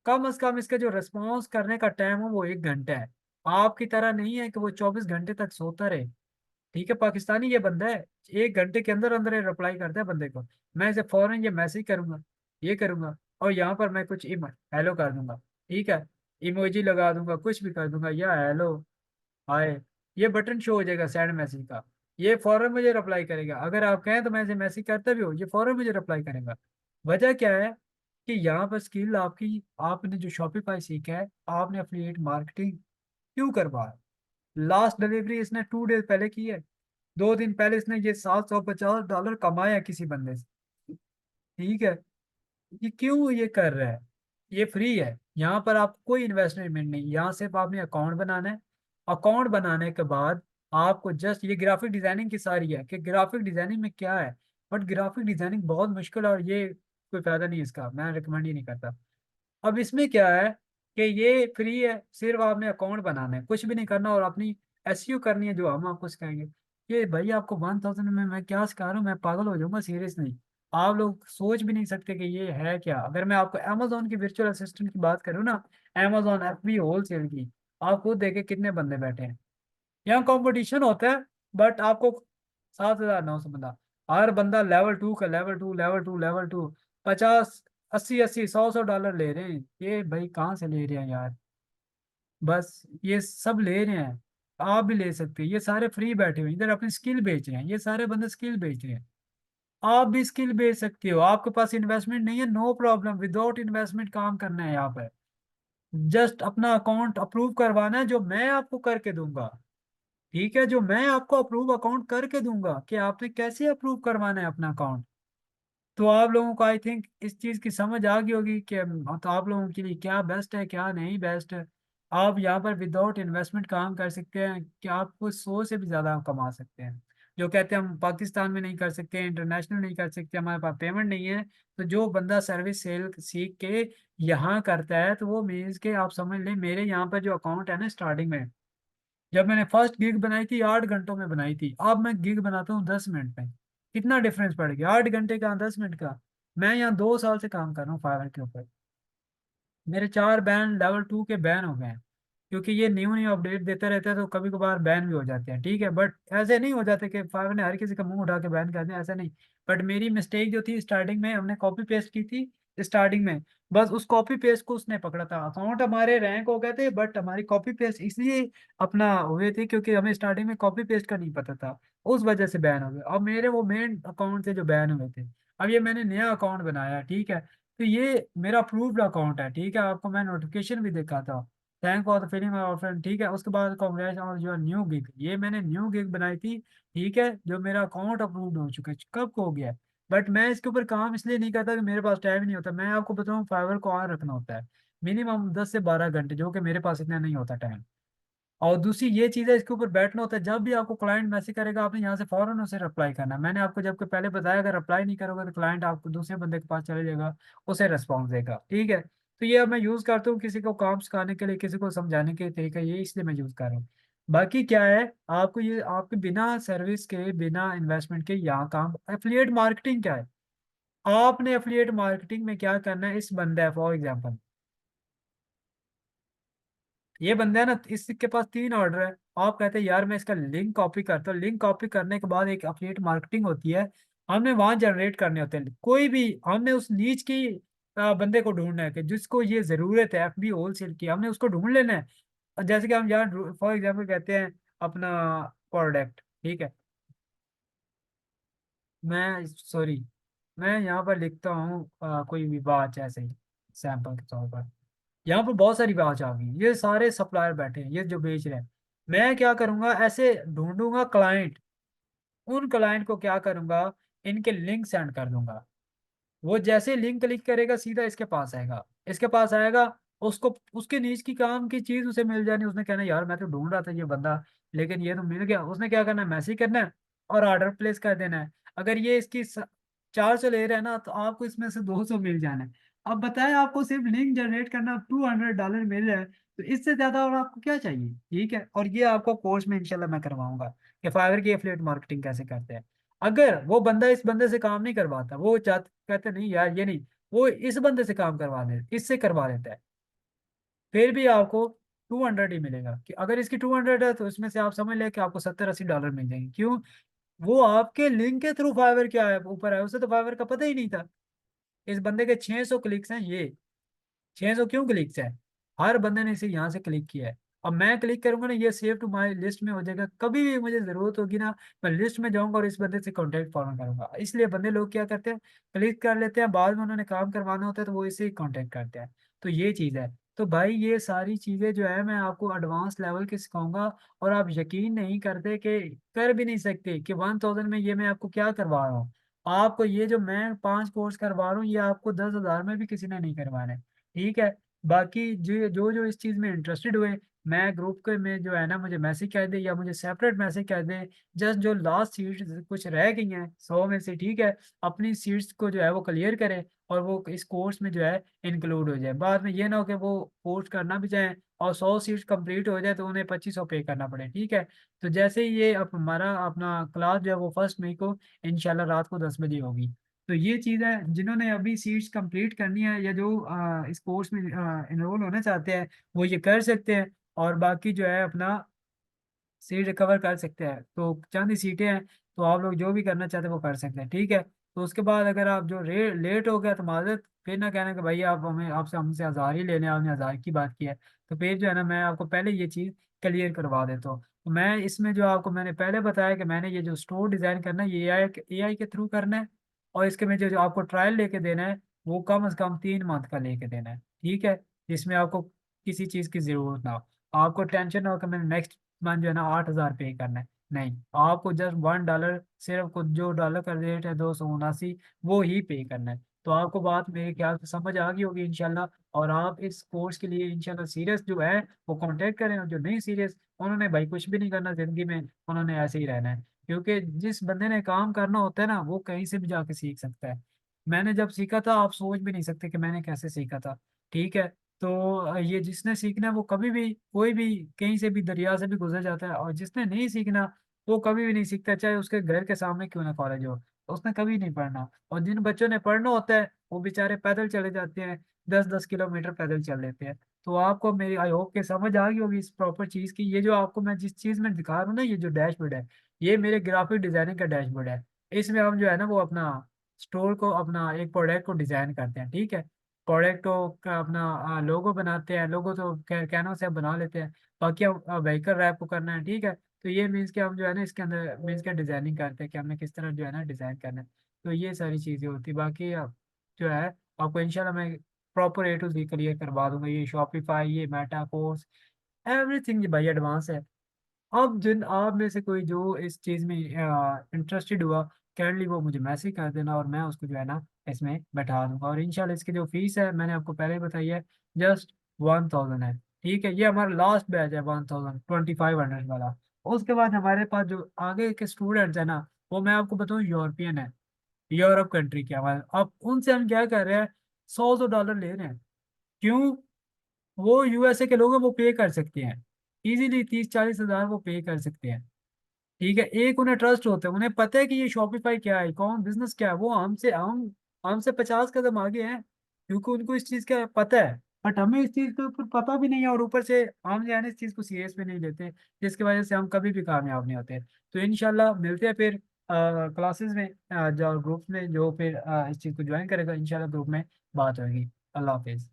कम से कम इसका जो रेस्पॉन्स करने का टाइम है वो 1 घंटा है। आपकी तरह नहीं है कि वो 24 घंटे तक सोता रहे। ठीक है, पाकिस्तानी ये बंदा है, 1 घंटे के अंदर अंदर रिप्लाई करता है बंदे को। मैं इसे फौरन ये मैसेज करूंगा, ये करूंगा, और यहाँ पर मैं कुछ हेलो कर दूंगा, ठीक है। इमोजी लगा दूंगा, कुछ भी कर दूंगा, या हेलो, हाय। ये बटन शो हो जाएगा सेंड मैसेज का। ये फौरन मुझे रिप्लाई करेगा, अगर आप कहें तो मैं इसे मैसेज करता भी हूँ, ये फौरन मुझे रिप्लाई करेगा। वजह क्या है कि यहाँ पर स्किल आपकी, आपने जो शॉपिफाई सीखा है, आपने एफिलिएट मार्केटिंग क्यों करवा है? लास्ट डिलीवरी इसने 2 डेज पहले की है। 2 दिन पहले इसने ये $750 कमाया किसी बंदे से। ठीक है। ये क्यों ये कर रहा है? ये फ्री है, यहाँ पर आपको कोई इन्वेस्टमेंट नहीं, यहाँ सिर्फ आपने अकाउंट बनाना है। अकाउंट बनाने के बाद आपको जस्ट ये ग्राफिक डिजाइनिंग की सारी है कि ग्राफिक डिजाइनिंग में क्या है। बट ग्राफिक डिजाइनिंग बहुत मुश्किल है, और ये कोई फायदा नहीं है इसका, मैं रिकमेंड ही नहीं करता। अब इसमें क्या है कि ये फ्री है, सिर्फ आपने अकाउंट बनाना है, कुछ भी नहीं करना, और अपनी एसईओ करनी है जो हम आपको सिखाएंगे। ये भाई आपको 1000 में मैं क्या सिखा रहा हूँ, मैं पागल हो जाऊंगा सीरियस नहीं। आप लोग सोच भी नहीं सकते कि ये है क्या। अगर मैं आपको अमेजोन की वर्चुअल असिस्टेंट की बात करूँ ना, अमेजोन एफबी होलसेल की, आप खुद देखे कितने बंदे बैठे हैं। यहाँ कंपटीशन होता है, बट आपको 7900 बंदा, हर बंदा लेवल 2 का, लेवल 2 लेवल 2 लेवल 2, 50 80 80 100 100 डॉलर ले रहे हैं। ये भाई कहाँ से ले रहे हैं यार? बस ये सब ले रहे हैं, आप भी ले सकते हैं। ये सारे फ्री बैठे हुए हैं, इधर अपनी स्किल बेच रहे हैं, ये सारे बंदे स्किल बेच रहे हैं। आप भी स्किल बेच सकते हो, आपके पास इन्वेस्टमेंट नहीं है, नो प्रॉब्लम, विदाउट इन्वेस्टमेंट काम करना है यहाँ पर। जस्ट अपना अकाउंट अप्रूव करवाना है, जो मैं आपको करके दूंगा। ठीक है, जो मैं आपको अप्रूव अकाउंट करके दूंगा कि आपने कैसे अप्रूव करवाना है अपना अकाउंट। तो आप लोगों को आई थिंक इस चीज़ की समझ आ गई होगी कि तो आप लोगों के लिए क्या बेस्ट है क्या नहीं बेस्ट है। आप यहाँ पर विदाउट इन्वेस्टमेंट काम कर सकते हैं कि आपको 100 से भी ज़्यादा आप कमा सकते हैं। जो कहते हैं हम पाकिस्तान में नहीं कर सकते, इंटरनेशनल नहीं कर सकते, हमारे पास पेमेंट नहीं है। तो जो बंदा सर्विस सेल सीख के यहाँ करता है, तो वो मीन्स के आप समझ लें, मेरे यहाँ पर जो अकाउंट है ना, स्टार्टिंग में जब मैंने फर्स्ट गिग बनाई थी 8 घंटों में बनाई थी, अब मैं गिग बनाता हूँ 10 मिनट में। कितना डिफरेंस पड़ गया, 8 घंटे का 10 मिनट का। मैं यहाँ 2 साल से काम कर रहा हूँ फाइवर के ऊपर। मेरे 4 बैन लेवल 2 के बैन हो गए हैं, क्योंकि ये न्यू न्यू अपडेट देते रहते हैं, तो कभी कभार बैन भी हो जाते हैं। ठीक है, बट ऐसे नहीं हो जाते कि फाइवर ने हर किसी का मुंह उठा के बैन कर दिया, ऐसा नहीं। बट मेरी मिस्टेक जो थी स्टार्टिंग में, हमने कॉपी पेस्ट की थी स्टार्टिंग में, बस उस कॉपी पेस्ट को उसने पकड़ा था। अकाउंट हमारे रैंक हो गए थे, बट हमारी कॉपी पेस्ट इसलिए अपना हुए थे क्योंकि हमें स्टार्टिंग में कॉपी पेस्ट का नहीं पता था, उस वजह से बैन हो गए। अब मेरे वो मेन अकाउंट थे जो बैन हुए थे। अब ये मैंने नया अकाउंट बनाया, ठीक है। तो ये मेरा अप्रूव्ड अकाउंट है, ठीक है, आपको मैं नोटिफिकेशन भी देखा था। Thank for the filling my friend, ठीक है। उसके बाद कांग्रेस और जो न्यू गिग, ये मैंने न्यू गिग बनाई थी, ठीक है, जो मेरा अकाउंट अप्रूव्ड हो चुका है, कब को हो गया है। बट मैं इसके ऊपर काम इसलिए नहीं करता कि मेरे पास टाइम नहीं होता। मैं आपको बताऊँ, फाइवर को ऑन रखना होता है मिनिमम 10 से 12 घंटे, जो कि मेरे पास इतना नहीं होता टाइम। और दूसरी ये चीज़ है, इसके ऊपर बैठना होता है। जब भी आपको क्लाइंट मैसेज करेगा, आपने यहाँ से फौरन उसे रिप्लाई करना है। मैंने आपको जबकि पहले बताया, अगर रिप्लाई नहीं करोगे तो क्लाइंट आपको दूसरे बंदे के पास चले जाएगा, उसे रिस्पॉन्स देगा। ठीक है। तो ये अब मैं यूज़ करता हूँ किसी को काम सिखाने के लिए, किसी को समझाने के तरीका, ये इसलिए मैं यूज़ कर रहा हूँ। बाकी क्या है, आपको ये आपके बिना सर्विस के, बिना इन्वेस्टमेंट के यहाँ काम। एफिलिएट मार्केटिंग क्या है? आपने एफिलिएट मार्केटिंग में क्या करना है, इस बंदा है फॉर एग्जाम्पल, ये बंदा है ना, इसके पास 3 ऑर्डर है। आप कहते हैं यार मैं इसका लिंक कॉपी करता हूँ, लिंक कॉपी करने के बाद एक अफिलिएट मार्केटिंग होती है, हमने वहां जनरेट करने होते हैं कोई भी। हमने उस नीच की बंदे को ढूंढना है कि जिसको ये जरूरत है एफबी होलसेल की, हमने उसको ढूंढ लेना है। और जैसे कि हम यहाँ फॉर एग्जाम्पल कहते हैं अपना प्रोडक्ट, ठीक है। मैं सॉरी, मैं यहाँ पर लिखता हूँ कोई भी बात ऐसे ही सैंपल के तौर पर। यहाँ पर बहुत सारी वाच आ गई, ये सारे सप्लायर बैठे हैं, ये जो बेच रहे हैं। मैं क्या करूंगा, ऐसे ढूंढूंगा क्लाइंट, उन क्लाइंट को क्या करूंगा, इनके लिंक सेंड कर दूंगा। वो जैसे लिंक क्लिक करेगा सीधा इसके पास आएगा, इसके पास आएगा। उसको उसके नीच की काम की चीज उसे मिल जानी, उसने कहना यार मैं तो ढूंढ रहा था ये बंदा, लेकिन ये तो मिल गया। उसने क्या करना है, मैसेज करना है और ऑर्डर प्लेस कर देना है। अगर ये इसकी 400 ले रहा है ना, तो आपको इसमें से 200 मिल जाना है। अब बताएं, आपको सिर्फ लिंक जनरेट करना $200 मिल रहा है, तो इससे ज्यादा और आपको क्या चाहिए? ठीक है, और ये आपको कोर्स में इंशाल्लाह मैं करवाऊंगा कि फाइवर की एफिलिएट मार्केटिंग कैसे करते हैं। अगर वो बंदा इस बंदे से काम नहीं करवाता, वो कहते नहीं यार ये नहीं, वो इस बंदे से काम करवा ले, इससे करवा लेता है, फिर भी आपको 200 ही मिलेगा। कि अगर इसकी 200 है, तो इसमें से आप समझ लें कि आपको 70 80 डॉलर मिल जाएंगे। क्यों? वो आपके लिंक के थ्रू फाइवर क्या है ऊपर है, उसे तो फाइवर का पता ही नहीं था। इस बंदे के 600 क्लिक्स हैं, ये 600 क्यों क्लिक्स है? हर बंदे ने इसे यहाँ से क्लिक किया है। अब मैं क्लिक करूंगा ना, ये सेव टू माई लिस्ट में हो जाएगा। कभी भी मुझे जरूरत होगी ना, मैं लिस्ट में जाऊंगा और इस बंदे से कॉन्टेक्ट फॉर्म करूंगा। इसलिए बंदे लोग क्या करते हैं, क्लिक कर लेते हैं, बाद में उन्होंने काम करवाना होता है तो वो इसे ही कॉन्टेक्ट करते हैं। तो ये चीज़ है। तो भाई ये सारी चीज़ें जो है मैं आपको एडवांस लेवल की सिखाऊंगा। और आप यकीन नहीं करते कि कर भी नहीं सकते कि 1000 में ये मैं आपको क्या करवा रहा हूँ। आपको ये जो मैं 5 कोर्स करवा रहा हूँ ये आपको 10,000 में भी किसी ने नहीं करवाने। ठीक है। बाकी जो जो जो इस चीज़ में इंटरेस्टेड हुए, मैं ग्रुप के में जो है ना मुझे मैसेज कर दे या मुझे सेपरेट मैसेज कर दे। जस्ट जो लास्ट सीट्स कुछ रह गई हैं 100 में से, ठीक है, अपनी सीट्स को जो है वो क्लियर करें और वो इस कोर्स में जो है इंक्लूड हो जाए। बाद में ये ना हो कि वो कोर्स करना भी चाहें और 100 सीट्स कंप्लीट हो जाए तो उन्हें 2500 पे करना पड़े। ठीक है। तो जैसे ही ये अब हमारा अपना क्लास जो है वो 1 मई को इंशाल्लाह रात को 10 बजे होगी। तो ये चीज़ है, जिन्होंने अभी सीट्स कंप्लीट करनी है या जो इस कोर्स में इनरोल होना चाहते हैं वो ये कर सकते हैं। और बाकी जो है अपना सीट रिकवर कर सकते हैं। तो चंद ही सीटें हैं, तो आप लोग जो भी करना चाहते हैं वो कर सकते हैं। ठीक है। तो उसके बाद अगर आप जो लेट हो गया तो माजरत, फिर ना कहना कि भाई आप हमें आपसे हमसे 1000 ही लेने, आपने 1000 की बात की है। तो फिर जो है ना मैं आपको पहले ये चीज़ क्लियर करवा देता हूँ। तो मैं इसमें जो आपको मैंने पहले बताया कि मैंने ये जो स्टोर डिज़ाइन करना है ये एआई के थ्रू करना है। और इसके में जो जो आपको ट्रायल लेके देना है वो कम से कम 3 मंथ का लेके देना है। ठीक है। जिसमें आपको किसी चीज़ की ज़रूरत ना हो, आपको टेंशन ना हो कि मैंने नेक्स्ट मंथ जो है ना 8,000 पे करना है। नहीं, आपको जस्ट $1, सिर्फ कुछ जो डॉलर का रेट है 279 वो ही पे करना है। तो आपको बात मेरे ख्याल से समझ आ गई होगी इंशाल्लाह। और आप इस कोर्स के लिए इंशाल्लाह सीरियस जो है वो कांटेक्ट करें, और जो नहीं सीरियस उन्होंने भाई कुछ भी नहीं करना जिंदगी में, उन्होंने ऐसे ही रहना है। क्योंकि जिस बंदे ने काम करना होता है ना वो कहीं से भी जाके सीख सकता है। मैंने जब सीखा था आप सोच भी नहीं सकते कि मैंने कैसे सीखा था। ठीक है। तो ये जिसने सीखना है वो कभी भी कोई भी कहीं से भी दरिया से भी गुजर जाता है, और जिसने नहीं सीखना वो कभी भी नहीं सीखता, चाहे उसके घर के सामने क्यों ना कॉलेज हो, तो उसने कभी नहीं पढ़ना। और जिन बच्चों ने पढ़ना होता है वो बेचारे पैदल चले जाते हैं, 10-10 किलोमीटर पैदल चल लेते हैं। तो आपको मेरी आई होप के समझ आ गई होगी इस प्रॉपर चीज़ की। ये जो आपको मैं जिस चीज़ में दिखा रहा हूँ ना, ये जो डैशबोर्ड है ये मेरे ग्राफिक डिजाइनिंग का डैशबोर्ड है। इसमें हम जो है ना वो अपना स्टोर को, अपना एक प्रोडक्ट को डिजाइन करते हैं। ठीक है। प्रोडक्ट को का अपना लोगो बनाते हैं, लोगो तो कैनवा से आप बना लेते हैं। बाकी हम व्हीकल रैप को करना है। ठीक है। तो ये मीन्स कि हम जो है ना इसके अंदर मीन्स के डिजाइनिंग करते हैं कि हमने किस तरह जो है ना डिजाइन करना है। तो ये सारी चीज़ें होती है। बाकी जो है आपको इंशाल्लाह मैं proper A to Z clear करवा दूंगा। ये शॉपिफाई, ये मेटा कोर्स, एवरीथिंग ये भाई एडवांस है। अब जिन आप में से कोई जो इस चीज़ में इंटरेस्टेड हुआ, काइंडली वो मुझे मैसेज कर देना और मैं उसको जो है ना इसमें बैठा दूंगा। और इंशाल्लाह इसकी जो फीस है मैंने आपको पहले ही बताई है, जस्ट 1000 है। ठीक है। ये हमारा लास्ट बैच है 1000 2500 वाला। उसके बाद हमारे पास जो आगे के स्टूडेंट्स है ना वो मैं आपको बताऊँ यूरोपियन है, यूरोप कंट्री के हमारे। अब उनसे हम क्या कर रहे हैं, 100-100 डॉलर ले रहे हैं। क्यों? वो यूएसए के लोग हैं, वो पे कर सकते हैं इजीली, 30-40 हज़ार वो पे कर सकते हैं। ठीक है। एक उन्हें ट्रस्ट होता है, उन्हें पता है कि ये शॉपिफाई क्या है, कौन बिजनेस क्या है। वो हमसे 50 कदम आगे हैं क्योंकि उनको इस चीज़ का पता है। बट हमें इस चीज़ का ऊपर पता भी नहीं है, और ऊपर से हम जो है ना इस चीज़ को सीरियस भी नहीं लेते, जिसकी वजह से हम कभी भी कामयाब नहीं होते। तो इंशाल्लाह मिलते हैं फिर क्लासेस में, जो ग्रुप्स में जो फिर इस चीज़ को ज्वाइन करेगा इंशाल्लाह ग्रुप में बात होगी। अल्लाह हाफिज़।